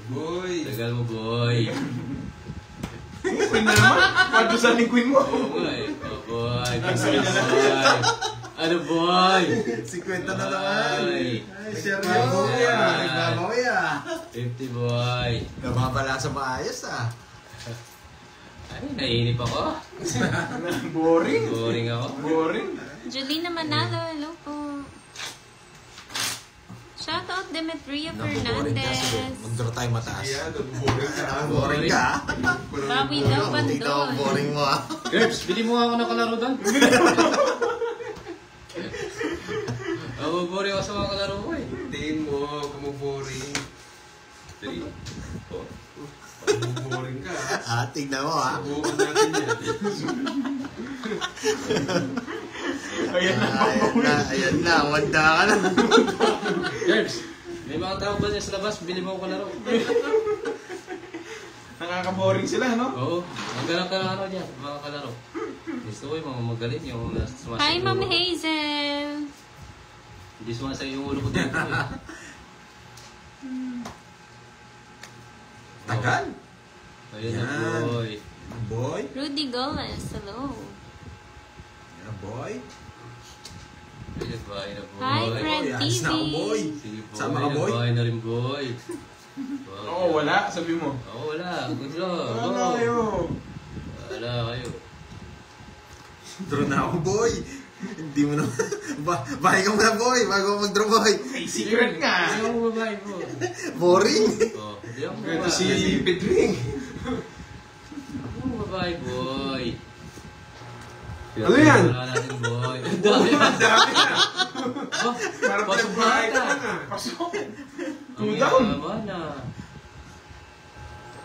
Boy. Tagal mo boy. Queen na naman. Padusan ni Queen mo. Oo nga eh. Oh boy. Boy. Ano boy? 50 na naman. Ay. Ay, seryoso yan. Nagbabawi ah. 50 boy. Nababala sa maayos ah. Ay, naiinip ako. Boring. Boring ako. Boring. Julina Manalo. Hello po. Shout out Demetria Fernandez. Mag-draw tayo mataas. Yan, boring ka. Boring ka. Bawi daw Tingnan mo, Bandol. boring mo ah. Gerbs, bili mo nga ako ng kalaro doon. Ako boring ako sa mga kalaro ko eh. Tingin mo, kumuboring. 3, 4. Kumuboring ka. Ah, tignan mo ah. Subukan natin yan. Ayan na. Ayan na, wanda ka na. Gerbs, may mga tao ba niya sa labas? Bili mo ako kalaro. Nakaka-boring sila, no? Oo. Maghanap ka ng ano dyan, mga kalaro. Gusto ko yung mga magaling, yung sumasayo. Hi, Ma'am Hazel. Hindi sumasayo yung ulo ko dito eh. Tagal. Ayun na Yan. boy. Boy. Rudy Gomez. Hello. Yan, boy. Ayun, bahay na boy. Hi, Fred Boy, alis na ako, boy. Sige boy, Sama ka, boy. bahay na rin boy. Oo, wala. Sabi mo. Oo, wala. Good luck. Wala kayo. Wala kayo. Draw na ako, boy. Hindi mo na... Bahay ka muna, boy. Bago ako mag-draw, boy. May secret ka. Hindi ako babae po. Boring. Oh, hindi ako Ito babae. si Pedring. Ako babae, boy. Ano yan? Wala natin, boy. Ang dami na. Dami na. Oh, Para pasok na pinagbahay ka ata. na. Pasok. Ang Two down. yaman na.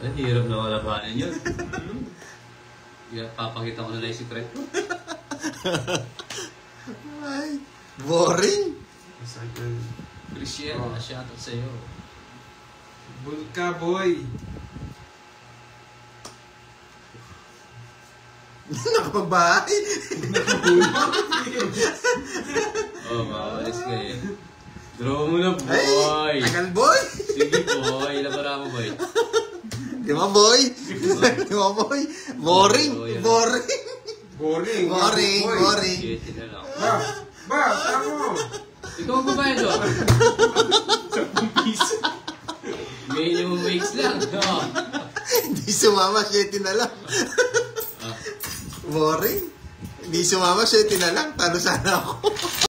Ang hirap na malabanan yun. Papakita ko na lang yung secret ko. Ay, boring. Masakit. Christian, Oh. shoutout sa'yo. Bulka, boy. Nakapagbahay. Oh, makawalis ka eh. Draw mo na, Ay, boy! tagal, boy. Sige, boy. Labara mo, boy. Di ba, boy? Di ba, boy? Boring. Boring. Boring. Boring. Boy. Boring. Shit, na lang. Ba, tamo. Ikaw ang babae doon. 10 piso. Minimum weeks lang. Oh. Hindi sumama, 7 na lang. Ah. Boring. Hindi sumama, 7 na lang. Talo sana ako.